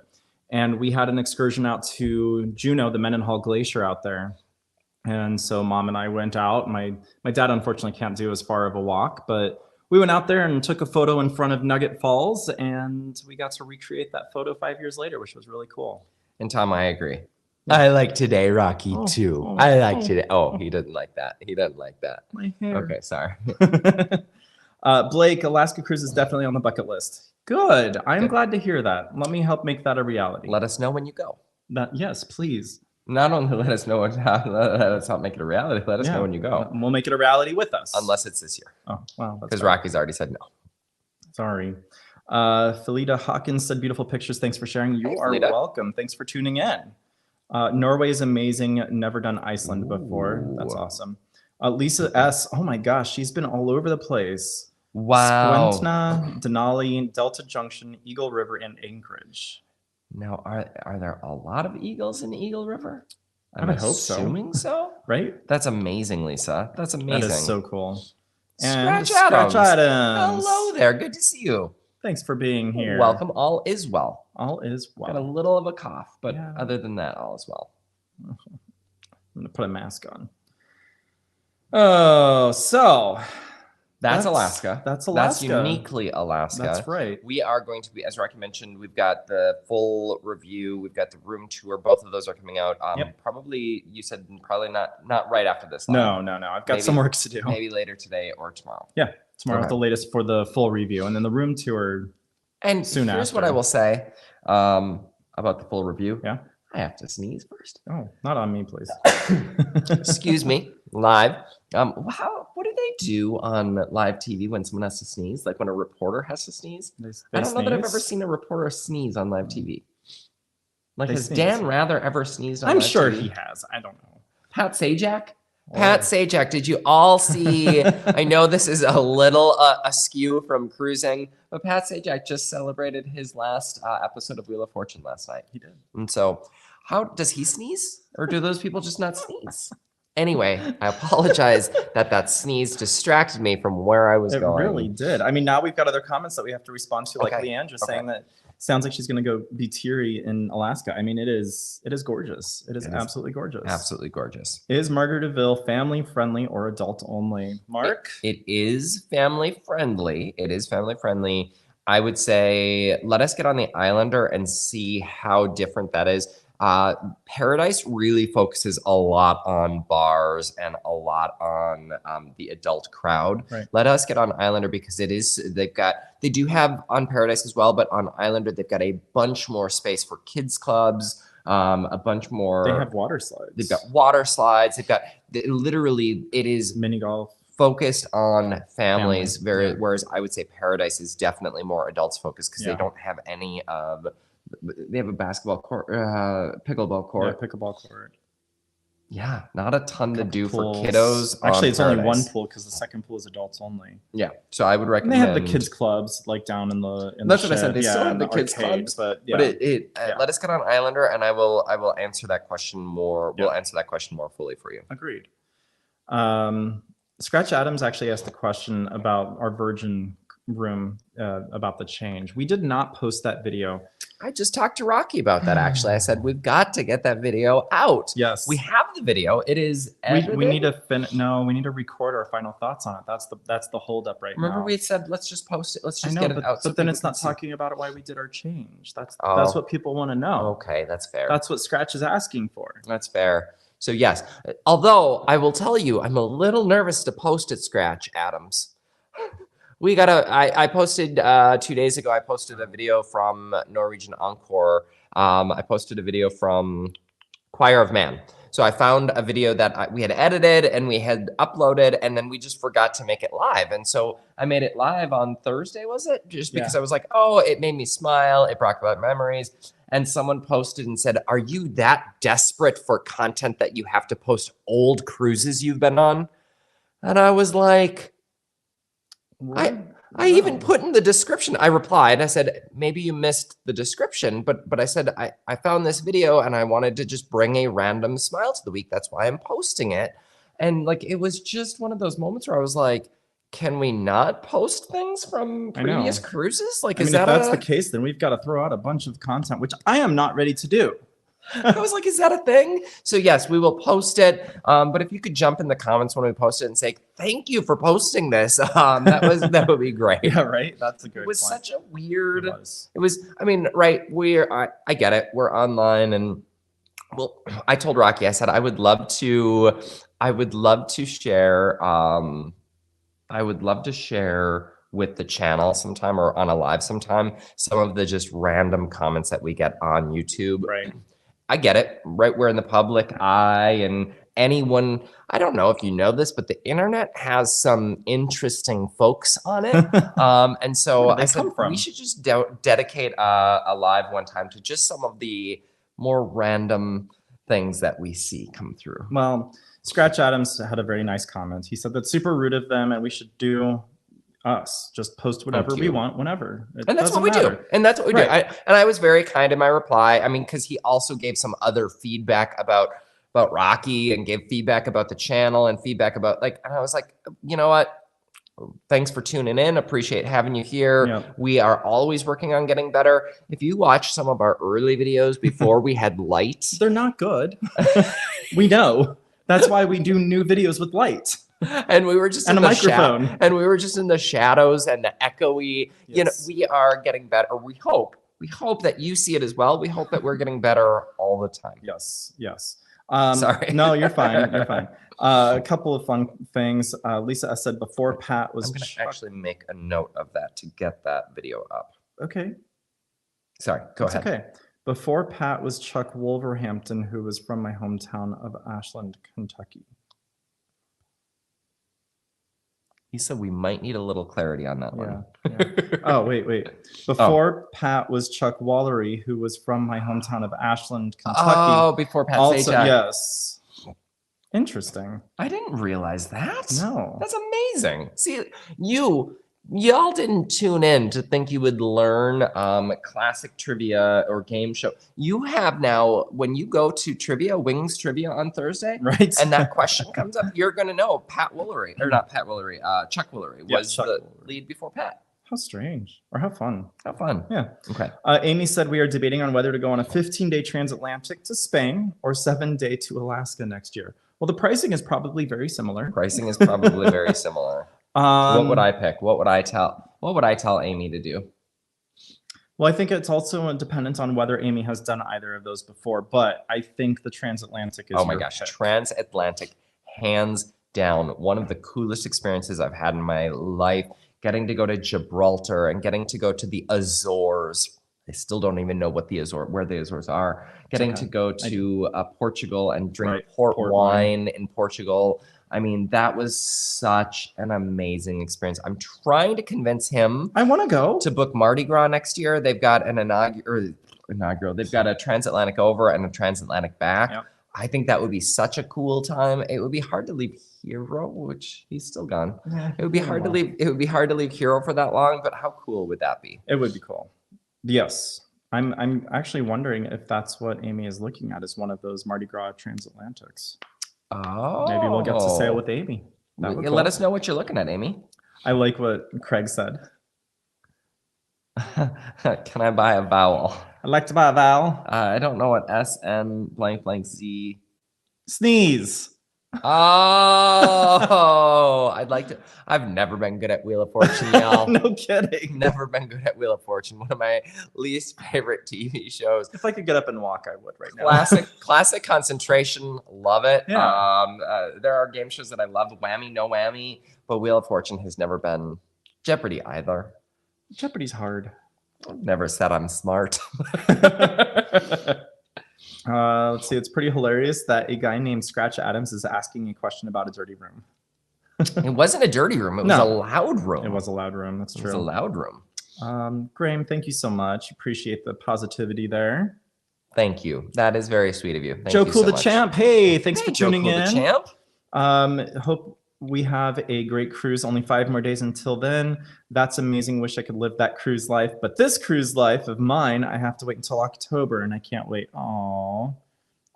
And we had an excursion out to Juneau, the Mendenhall Glacier out there. And so Mom and I went out. My dad, unfortunately, can't do as far of a walk, but we went out there and took a photo in front of Nugget Falls. And we got to recreate that photo 5 years later, which was really cool. And Tom, I agree. I like today, Rocky, too. I like today. Oh, he didn't like that. He doesn't like that. My hair. Okay, sorry. Blake, Alaska cruise is definitely on the bucket list. Good. I'm glad to hear that. Let me help make that a reality. Let us know when you go. Yes, please. Not only let us know let us help make it a reality. Let us know when you go. We'll make it a reality with us. Unless it's this year. Oh, wow. Because Rocky's already said no. Sorry. Felita Hawkins said, beautiful pictures. Thanks for sharing. You are welcome. Thanks for tuning in. Norway is amazing. Never done Iceland before. That's awesome. Lisa S. Oh my gosh, she's been all over the place. Wow. Squintna, Denali, Delta Junction, Eagle River, and Anchorage. Now, are there a lot of eagles in Eagle River? I hope so. Assuming so. Right? That's amazing, Lisa. That's amazing. That is so cool. And Scratch Adams. Hello there. Good to see you. Thanks for being here. Welcome. All is well. All is well. Got a little of a cough, but other than that, all is well. I'm going to put a mask on. Oh, so That's Alaska. That's Alaska. That's uniquely Alaska. That's right. We are going to be, as Rocky mentioned, we've got the full review. We've got the room tour. Both of those are coming out. Probably, you said probably not right after this. No. I've got some work to do. Maybe later today or tomorrow. Yeah, tomorrow at the latest for the full review, and then the room tour. And soon here's after. What I will say about the full review. Yeah. I have to sneeze first. Oh, not on me, please. Excuse me. Live. What do they do on live TV when someone has to sneeze? Like when a reporter has to sneeze? I don't know that I've ever seen a reporter sneeze on live TV. Like, has Dan Rather ever sneezed on live TV? I'm sure he has. I don't know. Pat Sajak? Pat Sajak, did you all see? I know this is a little askew from cruising, but Pat Sajak just celebrated his last episode of Wheel of Fortune last night. He did. And so, how does he sneeze? Or do those people just not sneeze? Anyway, I apologize that sneeze distracted me from where I was going. It really did. I mean, now we've got other comments that we have to respond to, like Leandra saying that sounds like she's going to go be teary in Alaska. I mean, it is gorgeous. It is absolutely gorgeous. Absolutely gorgeous. Is Margaritaville family friendly or adult only? Mark? It is family friendly. It is family friendly. I would say let us get on the Islander and see how different that is. Paradise really focuses a lot on bars and a lot on the adult crowd. Right. Let us get on Islander because they do have on Paradise as well, but on Islander they've got a bunch more space for kids clubs, a bunch more. They have water slides. They've got water slides. They've got literally it is mini golf. Focused on families, whereas I would say Paradise is definitely more adults focused because they don't have any of. They have a basketball court, pickleball court. Yeah, pickleball court. Yeah, not a ton to do for kiddos. Actually, it's only one pool because the second pool is adults only. Yeah, so I would recommend. And they have the kids clubs like down in the. That's what I said. They still have the kids clubs, but let us get on Islander, and I will answer that question more. We'll answer that question more fully for you. Agreed. Scratch Adams actually asked a question about our Virgin room about the change. We did not post that video. I just talked to Rocky about that, actually. I said, we've got to get that video out. Yes. We have the video. It is we need to we need to record our final thoughts on it. That's the holdup right now. Remember we said, let's just post it. Let's just get it out. But then it's not talking about why we did our change. That's what people want to know. Okay, that's fair. That's what Scratch is asking for. That's fair. So yes, although I will tell you, I'm a little nervous to post it, Scratch Adams. I posted 2 days ago, I posted a video from Norwegian Encore. I posted a video from Choir of Man. So I found a video that we had edited and we had uploaded, and then we just forgot to make it live. And so I made it live on Thursday, was it? Just because I was like, oh, it made me smile. It brought back memories. And someone posted and said, are you that desperate for content that you have to post old cruises you've been on? And I was like, I even put in the description. I replied, I said, maybe you missed the description, but I said, I found this video and I wanted to just bring a random smile to the week. That's why I'm posting it. And like, it was just one of those moments where I was like, can we not post things from previous cruises? Like, if that's the case, then we've got to throw out a bunch of content, which I am not ready to do. I was like, is that a thing? So yes, we will post it. But if you could jump in the comments when we post it and say, thank you for posting this. That would be great. Yeah, right. That's a good point. It was such a weird, it was, I mean, right. I get it. We're online and well, I told Rocky, I said, I would love to share with the channel sometime or on a live sometime, some of the just random comments that we get on YouTube. Right. I get it, right? We're in the public eye and anyone, I don't know if you know this, but the internet has some interesting folks on it. And so I said, we should just dedicate a live one time to just some of the more random things that we see come through. Well, Scratch Adams had a very nice comment. He said that's super rude of them and we should do us. Just post whatever we want whenever. And that's what we do. And that's what we do. I was very kind in my reply. I mean, because he also gave some other feedback about Rocky and gave feedback about the channel and feedback about and I was like, you know what? Thanks for tuning in. Appreciate having you here. Yep. We are always working on getting better. If you watch some of our early videos before we had light, they're not good. We know. That's why we do new videos with light. And we were just And in a the microphone. and we were just in the shadows and the echoey. You know, Yes. we are getting better. We hope. We hope that you see it as well. We hope that we're getting better all the time. Yes. Sorry. No, you're fine. You're fine. A couple of fun things. Lisa S said before Pat was I'm going to actually make a note of that to get that video up. okay. Sorry, go ahead. Okay. Before Pat was Chuck Wolverhampton, who was from my hometown of Ashland, Kentucky. He said we might need a little clarity on that one. Yeah. Oh, wait. Before Pat was Chuck Wallery, who was from my hometown of Ashland, Kentucky. Oh, before Pat Also, Sajak. yes. Interesting. I didn't realize that. No. That's amazing. See, y'all didn't tune in to think you would learn classic trivia or game show. You have now, when you go to trivia, Wings Trivia on Thursday, Right. and that question comes up, you're going to know Pat Woolery, or not Pat Woolery, Chuck Woolery was Chuck the Woolery. lead before Pat. How strange. Or how fun. How fun. Yeah. Okay. Amy said we are debating on whether to go on a 15-day transatlantic to Spain or 7-day to Alaska next year. Well, the pricing is probably very similar. Pricing is probably very similar. What would I pick? What would I tell Amy to do? Well, I think it's also dependent on whether Amy has done either of those before, but I think the transatlantic is Oh my your gosh, pick. transatlantic, hands down, one of the coolest experiences I've had in my life. Getting to go to Gibraltar and getting to go to the Azores. I still don't even know what where the Azores are. Getting to go to Portugal and drink port wine in Portugal. I mean, that was such an amazing experience. I'm trying to convince him I want to go to book Mardi Gras next year. They've got an inaugural. They've got a transatlantic over and a transatlantic back. Yep. I think that would be such a cool time. It would be hard to leave Hero, which he's still gone. Yeah, It would be hard to leave. It would be hard to leave Hero for that long. But how cool would that be? It would be cool. Yes. I'm actually wondering if that's what Amy is looking at, is one of those Mardi Gras transatlantics. Oh, Maybe we'll get to sail with Amy. Let us know what you're looking at, Amy. I like what Craig said. Can I buy a vowel? I'd like to buy a vowel. I don't know what SN blank blank Z. Sneeze. Oh, I'd like to. I've never been good at Wheel of Fortune, y'all. No kidding. Never been good at Wheel of Fortune. One of my least favorite TV shows. If I could get up and walk, I would right now. Classic concentration. Love it. Yeah. There are game shows that I love. Whammy, no whammy. But Wheel of Fortune has never been. Jeopardy either. Jeopardy's hard. I've never said I'm smart. Let's see. It's pretty hilarious that a guy named Scratch Adams is asking a question about a dirty room. It wasn't a dirty room. It was a loud room. It was a loud room. That's true. It was a loud room. Graham, thank you so much. Appreciate the positivity there. Thank you. That is very sweet of you. Thank Joe you Cool so the much. Champ. Hey, thanks for Joe tuning Cool in. The Champ. Hope we have a great cruise. Only 5 more days until then. That's amazing. Wish I could live that cruise life. But this cruise life of mine, I have to wait until October, and I can't wait. Oh,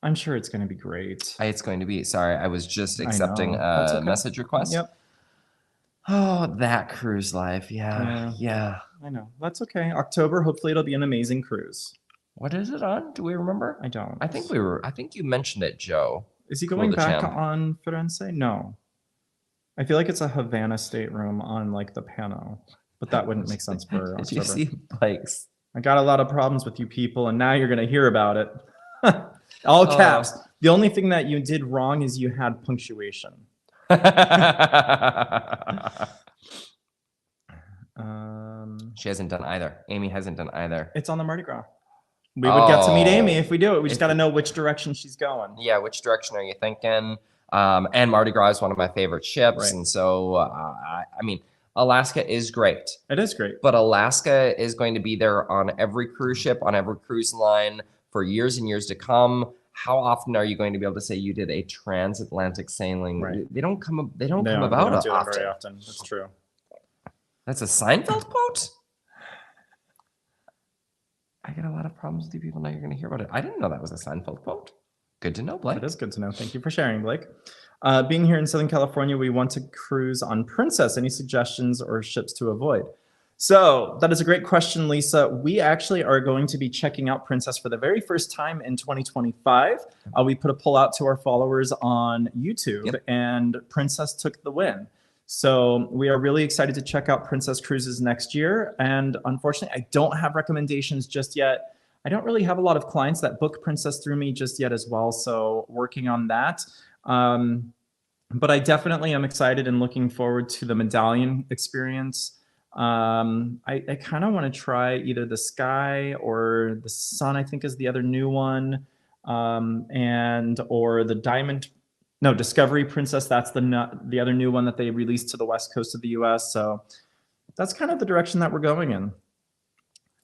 I'm sure it's going to be great. It's going to be. Sorry, I was just accepting a message request. Yep. Oh, that cruise life. Yeah. I know. That's okay. October, hopefully it'll be an amazing cruise. What is it on? Do we remember? I don't. I think you mentioned it, Joe. Is he going back on Firenze? No. I feel like it's a Havana stateroom on like the Pano, but that wouldn't make sense for October. Did you see Blake's? I got a lot of problems with you people, and now you're going to hear about it. All caps. The only thing that you did wrong is you had punctuation. She hasn't done either. Amy hasn't done either. It's on the Mardi Gras. We would get to meet Amy if we do it. We just got to know which direction she's going. Yeah, which direction are you thinking? And Mardi Gras is one of my favorite ships. Right. And so, I mean, Alaska is great. It is great. But Alaska is going to be there on every cruise ship, on every cruise line for years and years to come. How often are you going to be able to say you did a transatlantic sailing? Right. They don't come about often. Very often. That's true. That's a Seinfeld quote? I get a lot of problems with you people. Now you're going to hear about it. I didn't know that was a Seinfeld quote. Good to know, Blake. It is good to know. Thank you for sharing, Blake. Being here in Southern California, we want to cruise on Princess. Any suggestions or ships to avoid? So that is a great question, Lisa. We actually are going to be checking out Princess for the very first time in 2025. We put a poll out to our followers on YouTube, and Princess took the win. So we are really excited to check out Princess cruises next year. And unfortunately, I don't have recommendations just yet. I don't really have a lot of clients that book Princess through me just yet as well. So working on that. But I definitely am excited and looking forward to the Medallion experience. I kind of want to try either the Sky or the Sun, I think is the other new one, or the Diamond. No, Discovery Princess. That's the other new one that they released to the West Coast of the U.S. So that's kind of the direction that we're going in.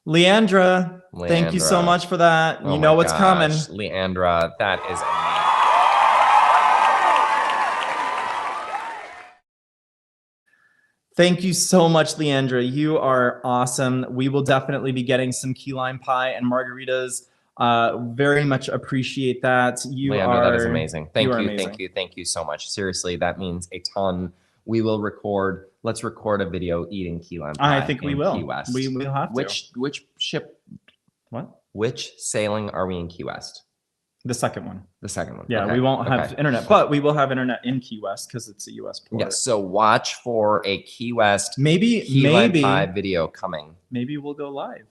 Leandra, thank you so much for that. Oh you know what's coming. Leandra, that is amazing. Thank you so much, Leandra. You are awesome. We will definitely be getting some key lime pie and margaritas. Very much appreciate that. Leandra, that is amazing. Thank you so much. Seriously, that means a ton. We will record. Let's record a video eating key lime pie. I think we will. Key West. We will have to. Which ship? What? Which sailing are we in Key West? The second one. The second one. Yeah, we won't have internet, but we will have internet in Key West because it's a U.S. port. Yes, so watch for a Key West Key lime pie video coming. Maybe we'll go live.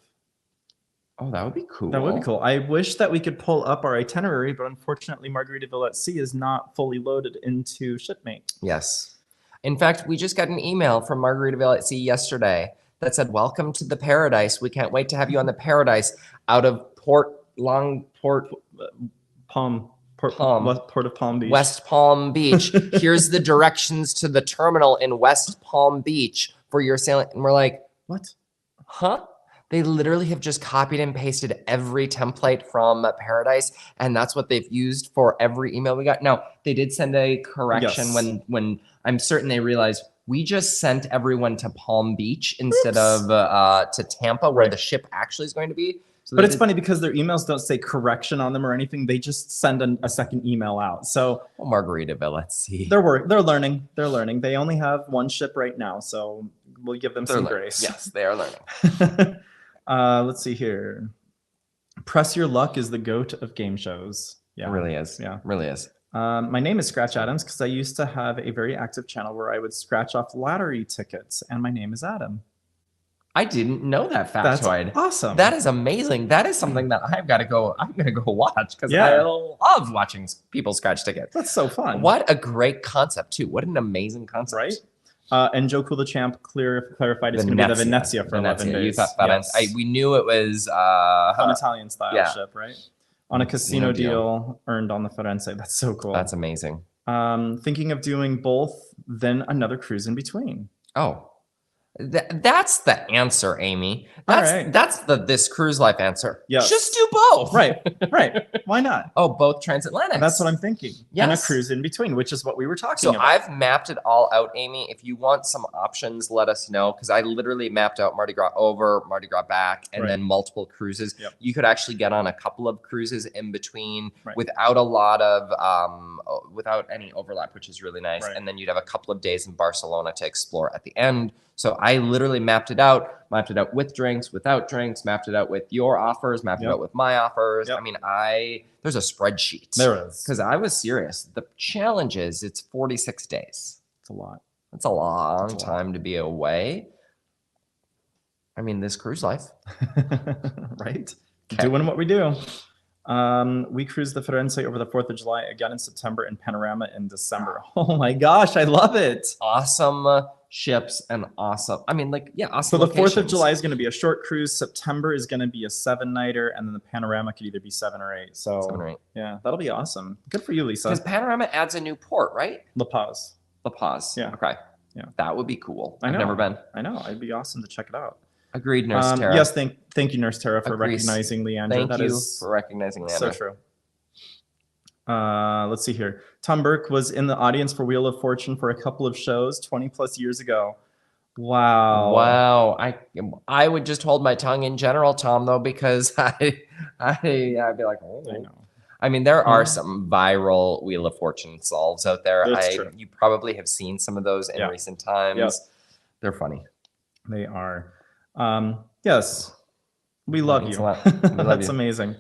Oh, that would be cool. That would be cool. I wish that we could pull up our itinerary, but unfortunately, Margaritaville at Sea is not fully loaded into Shipmate. Yes. In fact, we just got an email from Margaritaville at Sea yesterday that said, "Welcome to the paradise. We can't wait to have you on the paradise out of Port of Palm Beach. West Palm Beach. Here's the directions to the terminal in West Palm Beach for your sailing." And we're like, what? Huh? They literally have just copied and pasted every template from Paradise, and that's what they've used for every email we got. Now, they did send a correction when I'm certain they realized we just sent everyone to Palm Beach instead of to Tampa, where the ship actually is going to be. So but it's funny because their emails don't say correction on them or anything. They just send a second email out. So Margaritaville, let's see. They're learning. They're learning. They only have one ship right now, so we'll give them some grace. Yes, they are learning. Let's see here. Press Your Luck is the GOAT of game shows. Yeah, it really is. Yeah, really is. My name is Scratch Adams because I used to have a very active channel where I would scratch off lottery tickets, and my name is Adam. I didn't know that factoid. That's awesome. That is amazing. That is something that I'm going to go watch because I love watching people scratch tickets. That's so fun. What a great concept too. What an amazing concept. Right? And Joe Cool the Champ clarified it's going to be the Venezia for 11 days. You thought that we knew it was an Italian style ship, right? On a casino deal earned on the Firenze. That's so cool. That's amazing. Thinking of doing both, then another cruise in between. Oh. That's the answer, Amy. That's the This Cruise Life answer. Yes. Just do both. Right. Why not? Oh, both transatlantic. That's what I'm thinking. Yes. And a cruise in between, which is what we were talking about. So I've mapped it all out, Amy. If you want some options, let us know. Because I literally mapped out Mardi Gras over, Mardi Gras back, and then multiple cruises. Yep. You could actually get on a couple of cruises in between without a lot of, without any overlap, which is really nice. And then you'd have a couple of days in Barcelona to explore at the end. So I literally mapped it out with drinks, without drinks, mapped it out with your offers, mapped it out with my offers. I mean, there's a spreadsheet. There is. Because I was serious. The challenge is it's 46 days. It's a lot. That's a long time to be away. I mean, this cruise life. Right? Okay. Doing what we do. We cruised the Firenze over the 4th of July, again in September, and Panorama in December. Oh my gosh, I love it. Awesome ships and awesome. I mean, awesome. So the 4th of July is going to be a short cruise. September is going to be a 7-nighter, and then the Panorama could either be 7 or 8. So 7 or 8. Yeah, that'll be awesome. Good for you, Lisa. Because Panorama adds a new port, right? La Paz. La Paz. Yeah. Okay. Yeah. That would be cool. I've never been. I know. It'd be awesome to check it out. Agreed, Nurse Tara. Yes, thank you, Nurse Tara, for recognizing Leandra. Thank you for recognizing Leandra. So true. Let's see here. Tom Burke was in the audience for Wheel of Fortune for a couple of shows 20 plus years ago. Wow. I would just hold my tongue in general, Tom, though, because I'd be like, oh. I know. I mean, there are some viral Wheel of Fortune solves out there. True. You probably have seen some of those in recent times. Yep. They're funny. They are. Yes, we love Thanks you. a lot. We love That's you. amazing.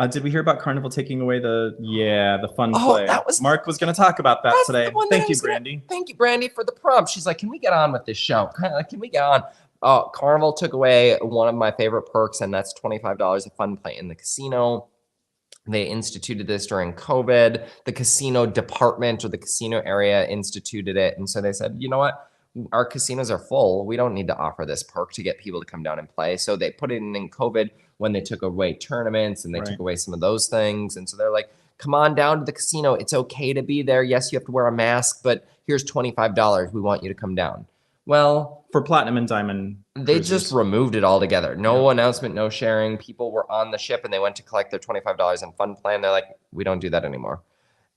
Did we hear about Carnival taking away the fun Oh, play? that was Mark was going to talk about that that's today. the one that Thank I you, was gonna. Brandy. Thank you, Brandy, for the prompt. She's like, "Can we get on with this show? Can we get on?" Carnival took away one of my favorite perks, and that's $25 of fun play in the casino. They instituted this during COVID. The casino department or the casino area instituted it. And so they said, you know what? Our casinos are full. We don't need to offer this perk to get people to come down and play. So they put it in COVID when they took away tournaments and they took away some of those things. And so they're like, come on down to the casino. It's okay to be there. Yes, you have to wear a mask, but here's $25. We want you to come down. Well, For Platinum and Diamond they cruises. just removed it altogether. No announcement, no sharing. People were on the ship and they went to collect their $25 in fun plan. They're like, we don't do that anymore.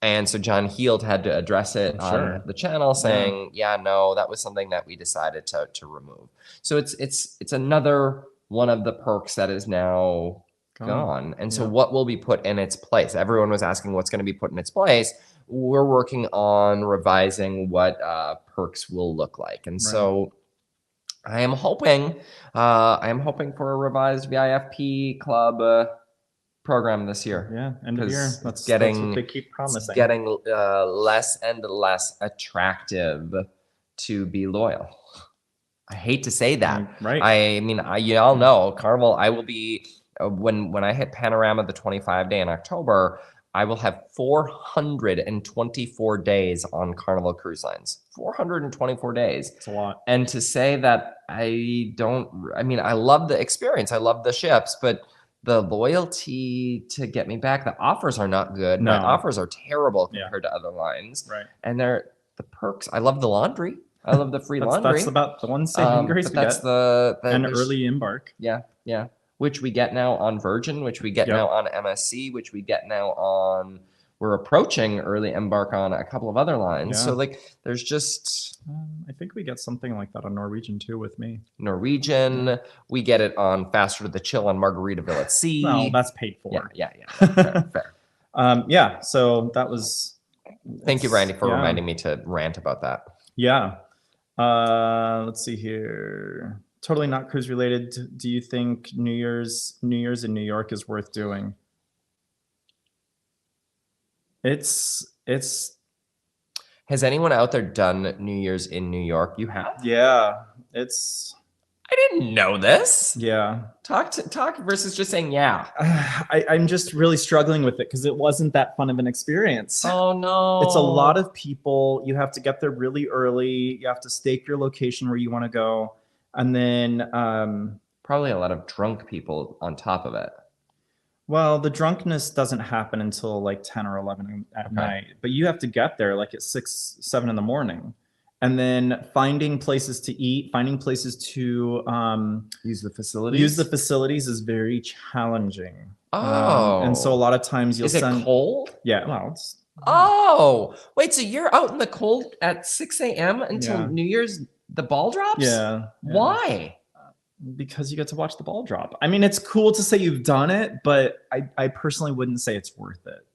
And so John Heald had to address it on the channel saying, yeah, no, that was something that we decided to remove. So it's another one of the perks that is now gone. And so what will be put in its place? Everyone was asking what's going to be put in its place. We're working on revising what perks will look like. And so I am hoping for a revised VIFP club program this year. Yeah, end of year. That's what they keep promising. It's getting less and less attractive to be loyal. I hate to say that. Right. I mean, you all know Carnival. I will be when I hit Panorama the 25-day in October. I will have 424 days on Carnival Cruise Lines. 424 days. It's a lot. And to say that I mean, I love the experience. I love the ships, but the loyalty to get me back, the offers are not good. No. My offers are terrible compared to other lines. Right. And the perks. I love the laundry. I love the free laundry. That's about the one saving grace we get. And early embark. Yeah. Which we get now on Virgin, which we get now on MSC, which we get now on. We're approaching early embark on a couple of other lines. So there's just. I think we get something like that on Norwegian too with me. Norwegian, we get it on Faster to the Chill on Margaritaville at Sea. Well, that's paid for. Yeah. Fair. So that was. Thank you, Randy, for reminding me to rant about that. Yeah. Let's see here. Totally not cruise related. Do you think New Year's in New York is worth doing? It's. Has anyone out there done New Year's in New York? You have? Yeah, it's. I didn't know this. Yeah. Talk versus just saying yeah. I'm just really struggling with it because it wasn't that fun of an experience. Oh no. It's a lot of people. You have to get there really early. You have to stake your location where you want to go. And then probably a lot of drunk people on top of it. Well, the drunkenness doesn't happen until like 10 or 11 at night, but you have to get there like at 6, 7 in the morning. And then finding places to eat, finding places to use the facilities is very challenging. Oh. And so a lot of times you'll send... Is it cold? Yeah, well, it's... Oh, wait, so you're out in the cold at 6 a.m. until New Year's, the ball drops? Yeah. Why? Because you get to watch the ball drop. I mean, it's cool to say you've done it, but I personally wouldn't say it's worth it.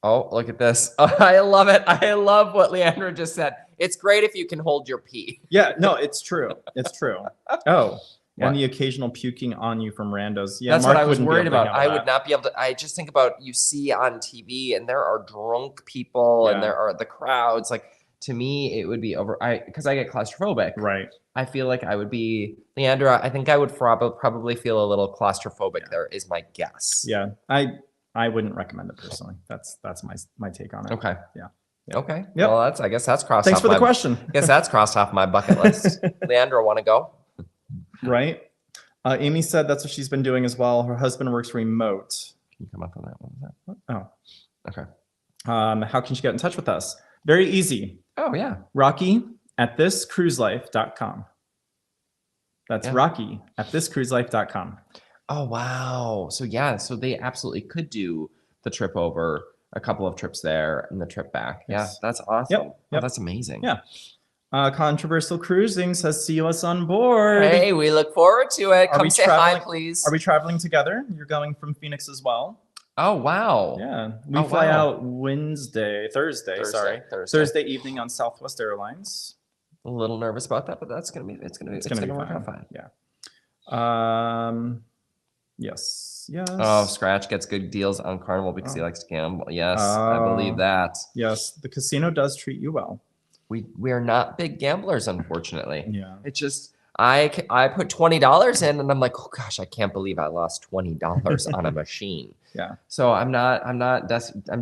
Oh, look at this. Oh, I love it. I love what Leandra just said. It's great if you can hold your pee. Yeah, no, it's true. It's true. Oh, and the occasional puking on you from randos. Yeah, that's Mark what I was worried about. I that. would not be able to. I just think about you see on TV and there are drunk people and there are the crowds. Like to me, it would be over. Because I get claustrophobic. Right. I feel like I would be Leandra. I think I would probably feel a little claustrophobic. There is my guess. Yeah, I wouldn't recommend it personally. That's my take on it. Okay. Yeah. Okay. Yep. Well, I guess that's crossed. Thanks for the question. I guess that's crossed off my bucket list. Leandra, want to go? Right. Amy said that's what she's been doing as well. Her husband works remote. Can you come up on that one? Oh. Okay. How can she get in touch with us? Very easy. Oh yeah. Rocky at thiscruiselife.com. That's Rocky at thiscruiselife.com. Oh wow. So so they absolutely could do the trip over, a couple of trips there and the trip back. Yes. Yeah, that's awesome. Yep. Oh, that's amazing. Yeah. Controversial Cruising says, see us on board. Hey, we look forward to it. Come say hi, please. Are we traveling together? You're going from Phoenix as well? Oh, wow. Yeah. We fly out Thursday evening on Southwest Airlines. A little nervous about that, but it's gonna work out fine. Yeah. Yes. Oh, Scratch gets good deals on Carnival because he likes to gamble. Yes, I believe that. Yes, the casino does treat you well. We are not big gamblers, unfortunately. Yeah. It's just I put $20 in and I'm like, oh gosh, I can't believe I lost $20 on a machine. Yeah. So I'm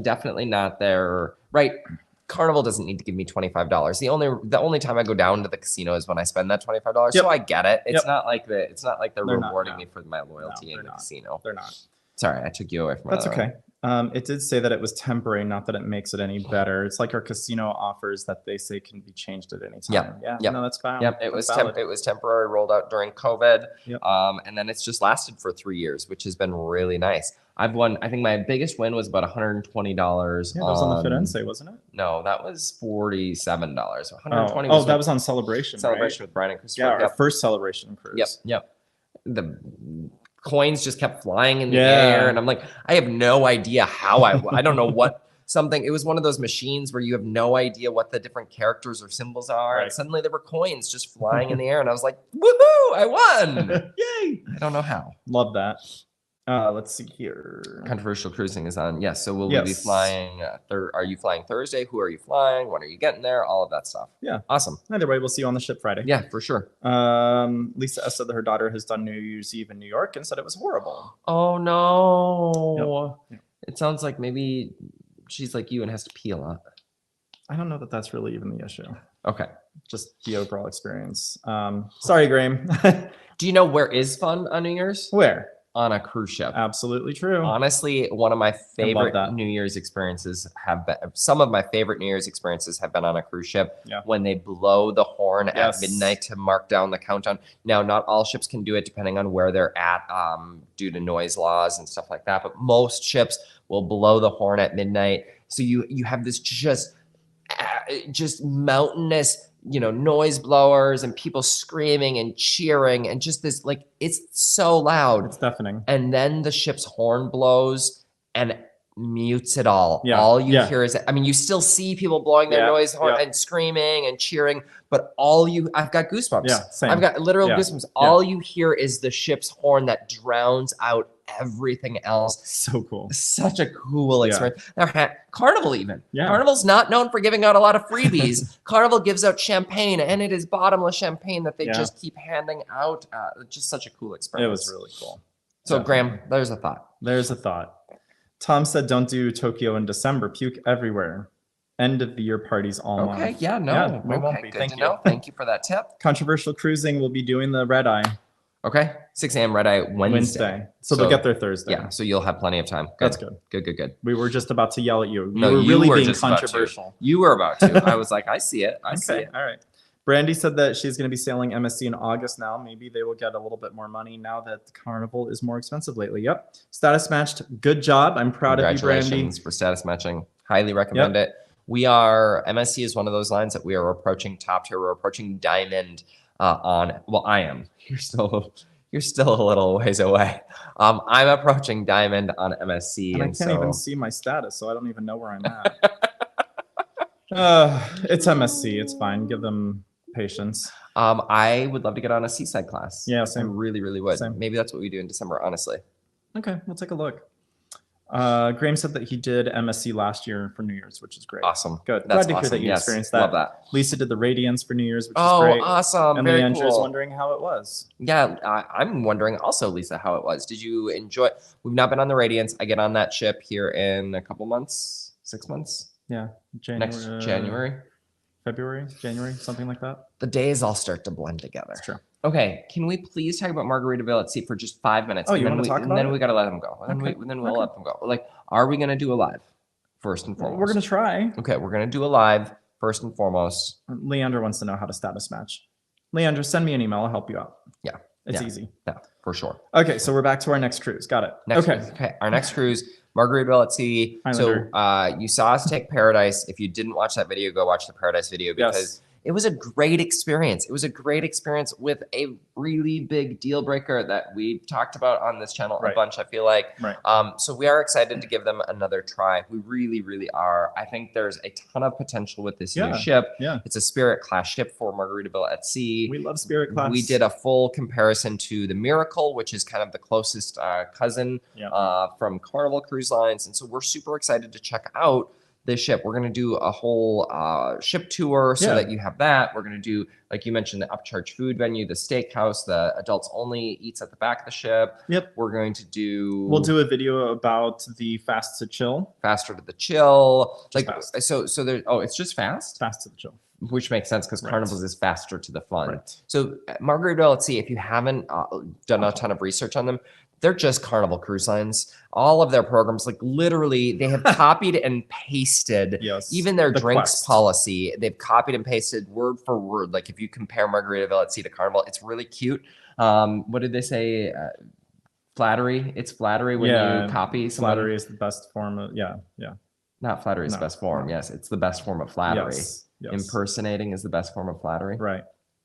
definitely not there. Right. Carnival doesn't need to give me $25. The only time I go down to the casino is when I spend that $25. Yep. So I get it. It's Yep. not like they're rewarding not, me for my loyalty in the not. casino. They're not. Sorry, I took you away from That's okay. It did say that it was temporary, not that it makes it any better. It's like our casino offers that they say can be changed at any time. Yeah. No, that's valid. Yep. It was temporary, rolled out during COVID. Yep. And then it's just lasted for 3 years, which has been really nice. I've won. I think my biggest win was about $120. Yeah, that was on the Firenze, wasn't it? No, that was $47. 120. That was on Celebration. Celebration right? with Brian and Christopher. Yeah, our first Celebration cruise. Yep. The coins just kept flying in the air, and I'm like, I have no idea how I don't know what something. It was one of those machines where you have no idea what the different characters or symbols are, and suddenly there were coins just flying in the air, and I was like, woohoo! I won! Yay! I don't know how. Love that. Let's see here. Controversial cruising is on. Yes. So will we be flying? Are you flying Thursday? Who are you flying? When are you getting there? All of that stuff. Yeah. Awesome. Either way, we'll see you on the ship Friday. Yeah, for sure. Lisa S. said that her daughter has done New Year's Eve in New York and said it was horrible. Oh, no. Yep. It sounds like maybe she's like you and has to pee a lot. I don't know that that's really even the issue. Okay. Just the overall experience. Sorry, Graham. Do you know where is fun on New Year's? Where? On a cruise ship. Absolutely true. Honestly, one of my favorite New Year's experiences have been on a cruise ship when they blow the horn at midnight to mark down the countdown. Now, not all ships can do it depending on where they're at due to noise laws and stuff like that, but most ships will blow the horn at midnight. So you have this just mountainous, noise blowers and people screaming and cheering and just this, like, it's so loud. It's deafening. And then the ship's horn blows and mutes it all. Yeah. All you hear is, you still see people blowing their noise horn and screaming and cheering, but I've got goosebumps. Yeah, same. I've got literal goosebumps. All you hear is the ship's horn that drowns out everything else. So cool. Such a cool experience. Carnival even. Yeah. Carnival's not known for giving out a lot of freebies. Carnival gives out champagne, and it is bottomless champagne that they just keep handing out. Just such a cool experience. It was really cool. So Graham, there's a thought. There's a thought. Tom said, don't do Tokyo in December. Puke everywhere. End of the year parties all month. Okay, yeah, no. we won't be. Thank you. Thank you for that tip. Controversial cruising will be doing the red eye. Okay, 6 a.m. red eye Wednesday. So they'll get there Thursday. Yeah, so you'll have plenty of time. That's good. Good. We were just about to yell at you. No, you were really being just controversial. You were about to. I was like, I see it. I see it. All right. Brandy said that she's going to be sailing MSC in August now. Maybe they will get a little bit more money now that the Carnival is more expensive lately. Yep. Status matched. Good job. I'm proud of you, Brandy. Congratulations for status matching. Highly recommend it. MSC is one of those lines that we are approaching top tier. We're approaching diamond on. Well, I am. You're still a little ways away. I'm approaching diamond on MSC. And I can't even see my status, so I don't even know where I'm at. It's MSC. It's fine. Give them patience. I would love to get on a seaside class. Yeah, same. I really, really would. Same. Maybe that's what we do in December, honestly. Okay, we'll take a look. Graham said that he did MSC last year for New Year's, which is great. Awesome. Good. That's Glad to hear that you experienced that. Love that. Lisa did the Radiance for New Year's, which is great. Oh, awesome. And Very Leandra's cool. wondering how it was. Yeah, I'm wondering also, Lisa, how it was. Did you enjoy? We've not been on the Radiance. I get on that ship here in a couple months, 6 months. Yeah, Next January. February, January, something like that. The days all start to blend together. That's true. Okay, can we please talk about Margaritaville at Sea for just 5 minutes? Oh, you want to talk about it? And then we got to let them go. And then we'll let them go. Like, are we going to do a live first and foremost? We're going to try. Okay, we're going to do a live first and foremost. Leandra wants to know how to status match. Leandra, send me an email. I'll help you out. Yeah. It's easy. Yeah, for sure. Okay, so we're back to our next cruise. Got it. Okay, our next cruise, Margaritaville at Sea. Highlander. So you saw us take Paradise. If you didn't watch that video, go watch the Paradise video because It was a great experience. It was a great experience with a really big deal breaker that we talked about on this channel a bunch, I feel like. So we are excited to give them another try. We really, really are. I think there's a ton of potential with this new ship. It's a Spirit class ship for Margaritaville at Sea. We love Spirit class. We did a full comparison to the Miracle, which is kind of the closest cousin from Carnival Cruise Lines. And so we're super excited to check out this ship. We're going to do a whole ship tour so that you have that. We're going to do, like you mentioned, the upcharge food venue, the steakhouse, the adults only eats at the back of the ship. We're going to do... We'll do a video about the fast to chill. Faster to the chill. Just like fast. So there. Oh, it's just fast? Fast to the chill. Which makes sense because Carnivals is faster to the fun. So Margaritaville at Sea, if you haven't done a ton of research on them, they're just Carnival Cruise Lines. All of their programs, like literally, they have copied and pasted even their drinks policy. They've copied and pasted word for word. Like if you compare Margaritaville at Sea to Carnival, it's really cute. What did they say? Flattery. It's flattery when you copy someone. Flattery is the best form of, Not flattery is the best form. Yes, it's the best form of flattery. Impersonating is the best form of flattery.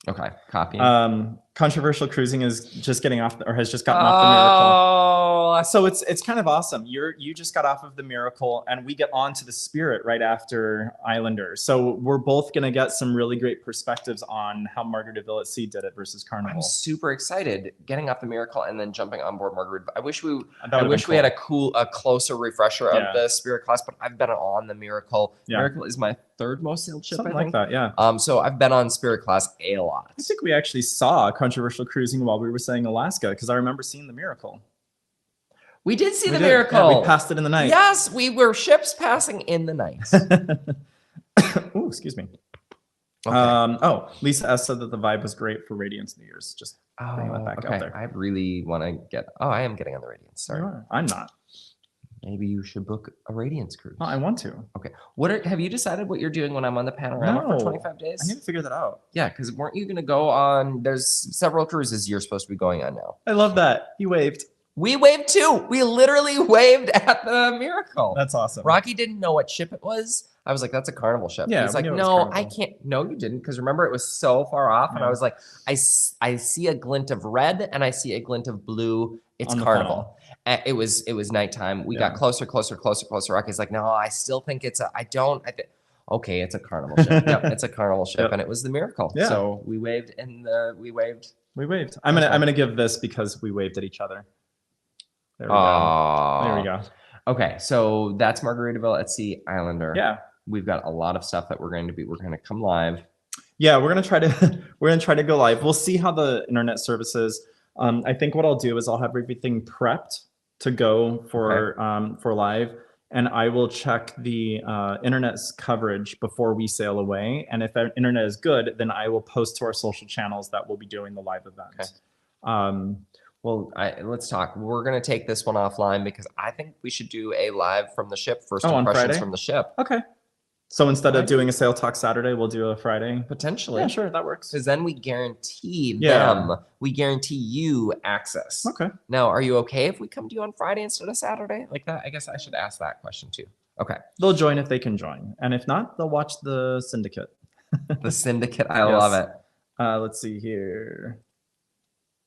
Okay, copying. Controversial Cruising is just getting off, or has just gotten off the Miracle. So it's kind of awesome. You just got off of the Miracle, and we get on to the Spirit right after Islander. So we're both gonna get some really great perspectives on how Margaritaville at Sea did it versus Carnival. I'm super excited getting off the Miracle and then jumping on board Margaritaville. I wish we had a closer refresher of the Spirit class, but I've been on the Miracle. Miracle is my third most sailed ship. Something like that, so I've been on Spirit class a lot. I think we actually saw Controversial Cruising while we were saying Alaska, because I remember seeing the Miracle. We did see the Miracle. Yeah, we passed it in the night. Yes, we were ships passing in the night. Oh, excuse me. Okay. Lisa S said that the vibe was great for Radiance New Year's. Just bringing that back out there. I really want to get. Oh, I am getting on the Radiance. Sorry, I'm not. Maybe you should book a Radiance cruise. Oh, I want to. Okay. Have you decided what you're doing when I'm on the Panorama for 25 days? I need to figure that out. Yeah, because weren't you going to go on? There's several cruises you're supposed to be going on now. I love that. He waved. We waved too. We literally waved at the Miracle. That's awesome. Rocky didn't know what ship it was. I was like, that's a Carnival ship. Yeah, he's like, no, I can't. No, you didn't. Because remember, it was so far off. And I was like, I see a glint of red and I see a glint of blue. It's Carnival. It was nighttime. We got closer. Rocky's like, no, I still think it's okay, it's a Carnival ship. Yep, it's a Carnival ship. And it was the Miracle. Yeah. So we waved we waved. I'm gonna give this because we waved at each other. There we go. There we go. Okay, so that's Margaritaville at Sea Islander. Yeah. We've got a lot of stuff that we're going to come live. Yeah, we're gonna try to go live. We'll see how the internet services. I think what I'll do is I'll have everything prepped to go for live, and I will check the internet's coverage before we sail away. And if the internet is good, then I will post to our social channels that we'll be doing the live event. Okay. Well, let's talk. We're going to take this one offline because I think we should do a live from the ship, first impressions from the ship. Okay. So instead of doing a Sail Talk Saturday, we'll do a Friday? Potentially. Yeah, sure, that works. Because then we guarantee we guarantee you access. Okay. Now, are you okay if we come to you on Friday instead of Saturday? Like that? I guess I should ask that question too. Okay. They'll join if they can join. And if not, they'll watch the Syndicate. The Syndicate, I love it. Let's see here.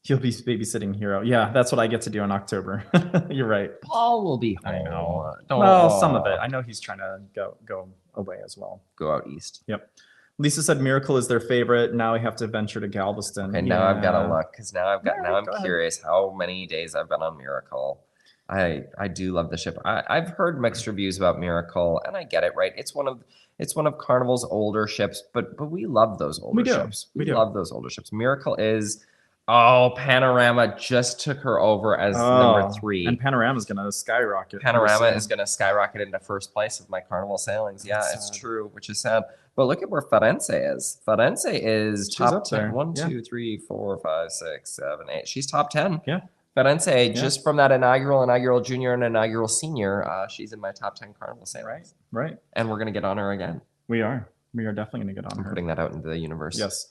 He'll be babysitting Hero. Yeah, that's what I get to do in October. You're right. Paul will be home. I know. Well, some of it. I know he's trying to go away as well. Go out east. Yep. Lisa said Miracle is their favorite. Now we have to venture to Galveston. Okay, now I've got to look because now I'm curious how many days I've been on Miracle. I do love the ship. I've heard mixed reviews about Miracle, and I get it, right? It's one of Carnival's older ships, but we love those older ships. We love those older ships. Miracle is. Oh, Panorama just took her over as number 3. And Panorama's going to skyrocket. Panorama is going to skyrocket into first place of my Carnival sailings. Yeah, it's true, which is sad. But look at where Firenze is. Firenze is top 10. 1, 2, 3, 4, 5, 6, 7, 8. She's top 10. Yeah. Firenze, just from that inaugural junior, and inaugural senior, she's in my top 10 Carnival sailings. Right. And we're going to get on her again. We are definitely going to get on her. Putting that out into the universe. Yes.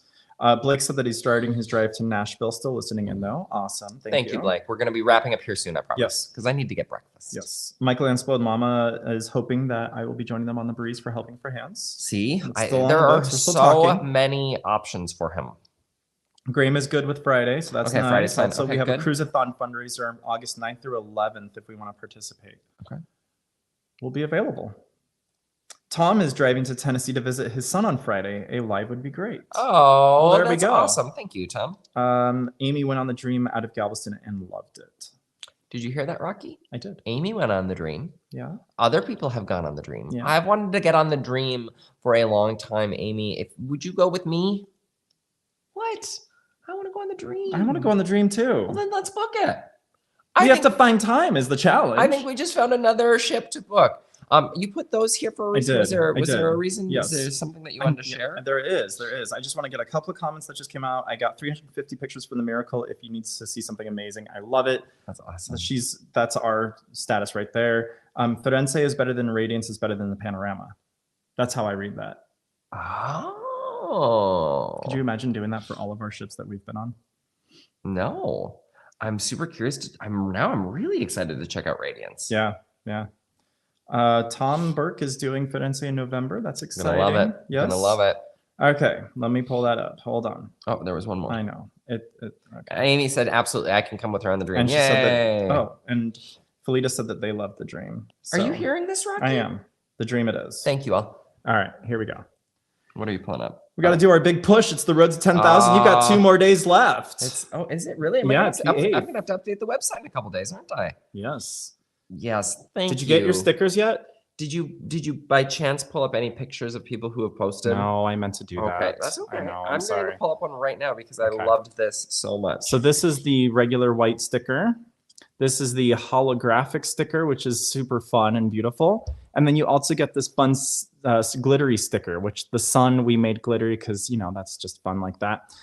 Blake said that he's starting his drive to Nashville. Still listening in though. Awesome. Thank you, Blake. We're going to be wrapping up here soon, I promise. Yes. Because I need to get breakfast. Yes. Michael and Spoiled Mama is hoping that I will be joining them on the breeze for Helping for Hands. See, there are so many options for him. Graham is good with Friday, so that's nice. Friday's fine. Also, we have a Cruiseathon fundraiser August 9th through 11th if we want to participate. Okay. We'll be available. Tom is driving to Tennessee to visit his son on Friday. A live would be great. Oh, well, there we go. Awesome. Thank you, Tom. Amy went on the Dream out of Galveston and loved it. Did you hear that, Rocky? I did. Amy went on the Dream. Yeah. Other people have gone on the Dream. Yeah. I've wanted to get on the Dream for a long time, Amy. Would you go with me? What? I want to go on the Dream. I want to go on the Dream too. Well, then let's book it. We have to find time is the challenge. I think we just found another ship to book. You put those here for a reason. Was there a reason? Yes. Is there something that you wanted to share? There is. I just want to get a couple of comments that just came out. I got 350 pictures from the Miracle. If you need to see something amazing, I love it. That's awesome. That's our status right there. Firenze is better than Radiance is better than the Panorama. That's how I read that. Oh. Could you imagine doing that for all of our ships that we've been on? No. I'm super curious. I'm really excited to check out Radiance. Yeah. Tom Burke is doing Firenze in November. That's exciting. Gonna love it. Yes. Gonna love it. Okay, let me pull that up. Hold on. Oh, there was one more. I know. Okay. Amy said, absolutely, I can come with her on the Dream. And she said that, and Felita said that they love the Dream. So are you hearing this, Rocky? I am. The Dream it is. Thank you all. All right, here we go. What are you pulling up? We got to do our big push. It's the road to 10,000. You got 2 more days left. Is it really? I'm going to have to update the website in a couple days, aren't I? Yes. Yes. Thank you. Did you get your stickers yet? Did you by chance pull up any pictures of people who have posted? No, I meant to do that. Okay, that's okay. I know, I'm going to pull up one right now because I loved this so much. So this is the regular white sticker. This is the holographic sticker, which is super fun and beautiful. And then you also get this fun glittery sticker, which the sun we made glittery because, that's just fun like that.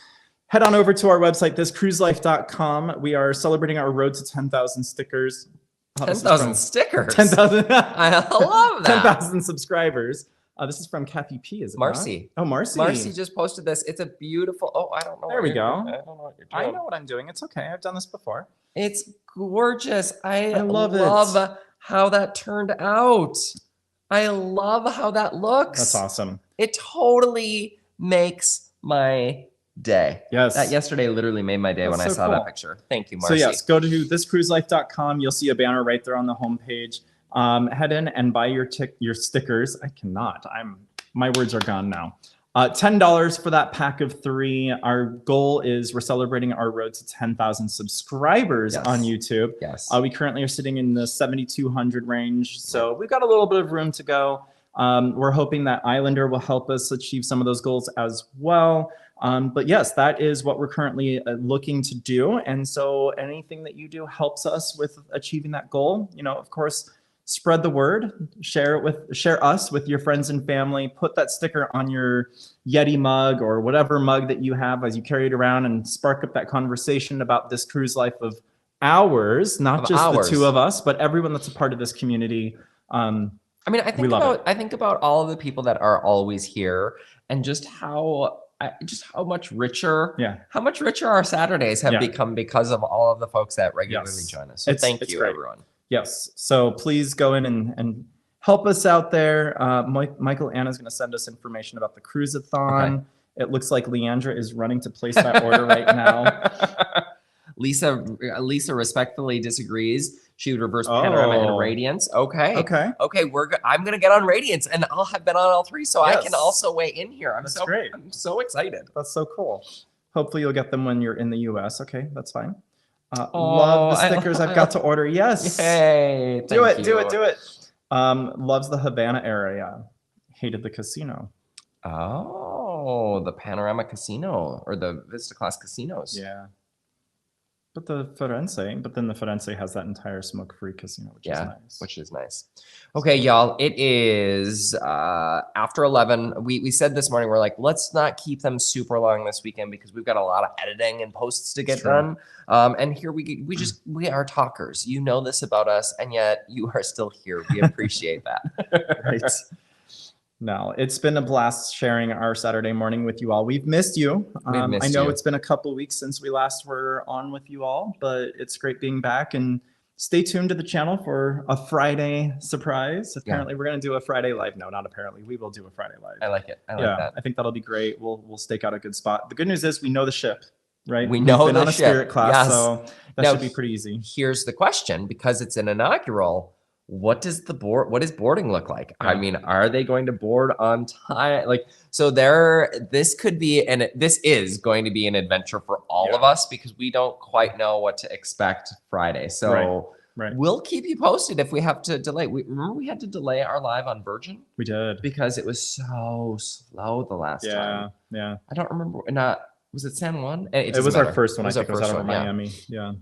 Head on over to our website, thiscruiselife.com. We are celebrating our road to 10,000 stickers. 10,000 stickers? 10,000. I love that. 10,000 subscribers. This is from Kathy P, is it Marcy. Not? Oh, Marcy. Marcy just posted this. It's a beautiful, I don't know. There we go. I don't know what you're doing. I know what I'm doing. It's okay. I've done this before. It's gorgeous. I love how that turned out. I love how that looks. That's awesome. It totally makes my day. Yes. That yesterday literally made my day when I saw that picture. Thank you, Marcy. So yes, go to thiscruiselife.com. You'll see a banner right there on the homepage. Head in and buy your stickers. I cannot. My words are gone now. $10 for that pack of 3. Our goal is we're celebrating our road to 10,000 subscribers on YouTube. Yes. We currently are sitting in the 7,200 range, so we've got a little bit of room to go. We're hoping that Islander will help us achieve some of those goals as well. But yes, that is what we're currently looking to do. And so anything that you do helps us with achieving that goal. Of course, spread the word, share us with your friends and family, put that sticker on your Yeti mug or whatever mug that you have as you carry it around and spark up that conversation about this cruise life of ours, not just the 2 of us, but everyone that's a part of this community. I think about all of the people that are always here and just how much richer, our Saturdays have become because of all of the folks that regularly join us. So thank you, everyone. Yes. So please go in and help us out there. Michael Anna's going to send us information about the Cruiseathon. Okay. It looks like Leandra is running to place that order right now. Lisa respectfully disagrees. She would reverse Panorama and Radiance. Okay. I'm gonna get on Radiance, and I'll have been on all 3, so I can also weigh in here. That's great. I'm so excited. That's so cool. Hopefully you'll get them when you're in the U.S. Okay, that's fine. Love the stickers I've got to order. Yes. Yay. Do it. Loves the Havana area. Hated the casino. Oh, the Panorama Casino or the Vista Class casinos. Yeah. But the Firenze has that entire smoke-free casino, which is nice. Okay, y'all, it is after 11. We said this morning, we're like, let's not keep them super long this weekend because we've got a lot of editing and posts to get done. And here we are talkers. You know this about us, and yet you are still here. We appreciate that. Right. No, it's been a blast sharing our Saturday morning with you all. We've missed you. We've missed I know you. it's been a couple weeks since we last were on with you all, but it's great being back. And stay tuned to the channel for a Friday surprise. Apparently, we're going to do a Friday live. No, not apparently. We will do a Friday live. I like it. I like that. I think that'll be great. We'll stake out a good spot. The good news is we know the ship, right? We know We've been the on a ship. Spirit class, Yes. so that Now, should be pretty easy. Here's the question, because it's an inaugural. What does boarding look like? Yeah. I mean, are they going to board on time? Like, so this could be, and this is going to be an adventure for all of us, because we don't quite know what to expect Friday. So Right. we'll keep you posted if we have to delay. Remember we had to delay our live on Virgin? We did. Because it was so slow the last time. Yeah. I don't remember. Was it San Juan? It was our first one. I think it was out of Miami. Yeah.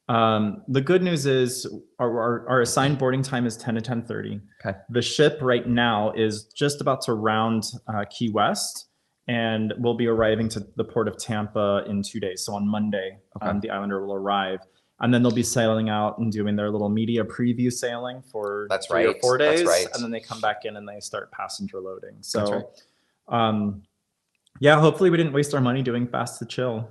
The good news is our assigned boarding time is 10 to 10:30. Okay. The ship right now is just about to round Key West, and we'll be arriving to the port of Tampa in 2 days. So on Monday, the Islander will arrive, and then they'll be sailing out and doing their little media preview sailing for 3 or 4 days. That's right. And then they come back in and they start passenger loading. So, yeah, hopefully we didn't waste our money doing Fast to Chill.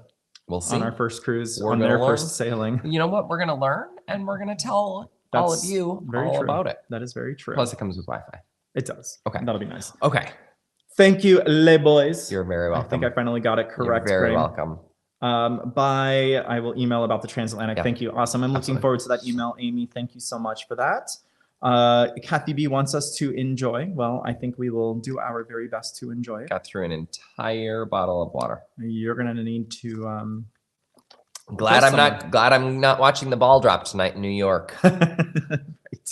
We'll see. On our first cruise, on their first sailing. You know what? We're going to learn, and we're going to tell all of you all about it. That is very true. Plus, it comes with Wi-Fi. It does. Okay. That'll be nice. Okay. Thank you, les boys. You're very welcome. I think I finally got it correct. You're very welcome. Bye. I will email about the transatlantic. Yeah. Thank you. Awesome. I'm looking forward to that email, Amy. Thank you so much for that. Kathy B wants us to enjoy. Well, I think we will do our very best to enjoy it. Got through an entire bottle of water. You're going to need to... Glad I'm not watching the ball drop tonight in New York. Right.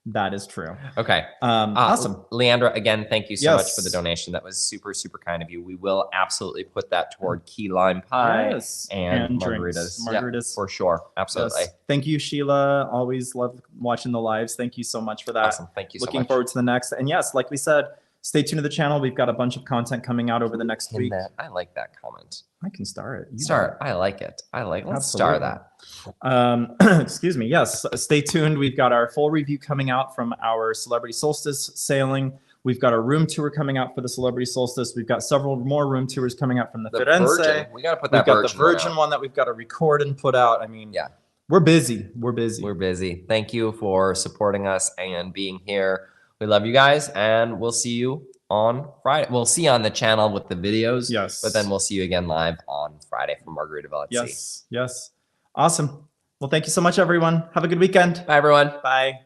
That is true. Okay. Awesome. Leandra, again, thank you so much for the donation. That was super, super kind of you. We will absolutely put that toward key lime pie and margaritas. Margaritas. For sure. Absolutely. Yes. Thank you, Sheila. Always love watching the lives. Thank you so much for that. Awesome. Thank you so much. Looking forward to the next. And yes, like we said, stay tuned to the channel. We've got a bunch of content coming out over the next week. I like that comment. I can star it. Star. I like it. Let's star that. Excuse me. Yes. Stay tuned. We've got our full review coming out from our Celebrity Solstice sailing. We've got a room tour coming out for the Celebrity Solstice. We've got several more room tours coming out from the Firenze. Virgin. We got to put that We've got the Virgin one that we've got to record and put out. I mean, we're busy. We're busy. Thank you for supporting us and being here. We love you guys, and we'll see you on Friday. We'll see you on the channel with the videos. Yes. But then we'll see you again live on Friday from Margaritaville at Sea. Yes. Awesome. Well, thank you so much, everyone. Have a good weekend. Bye, everyone. Bye.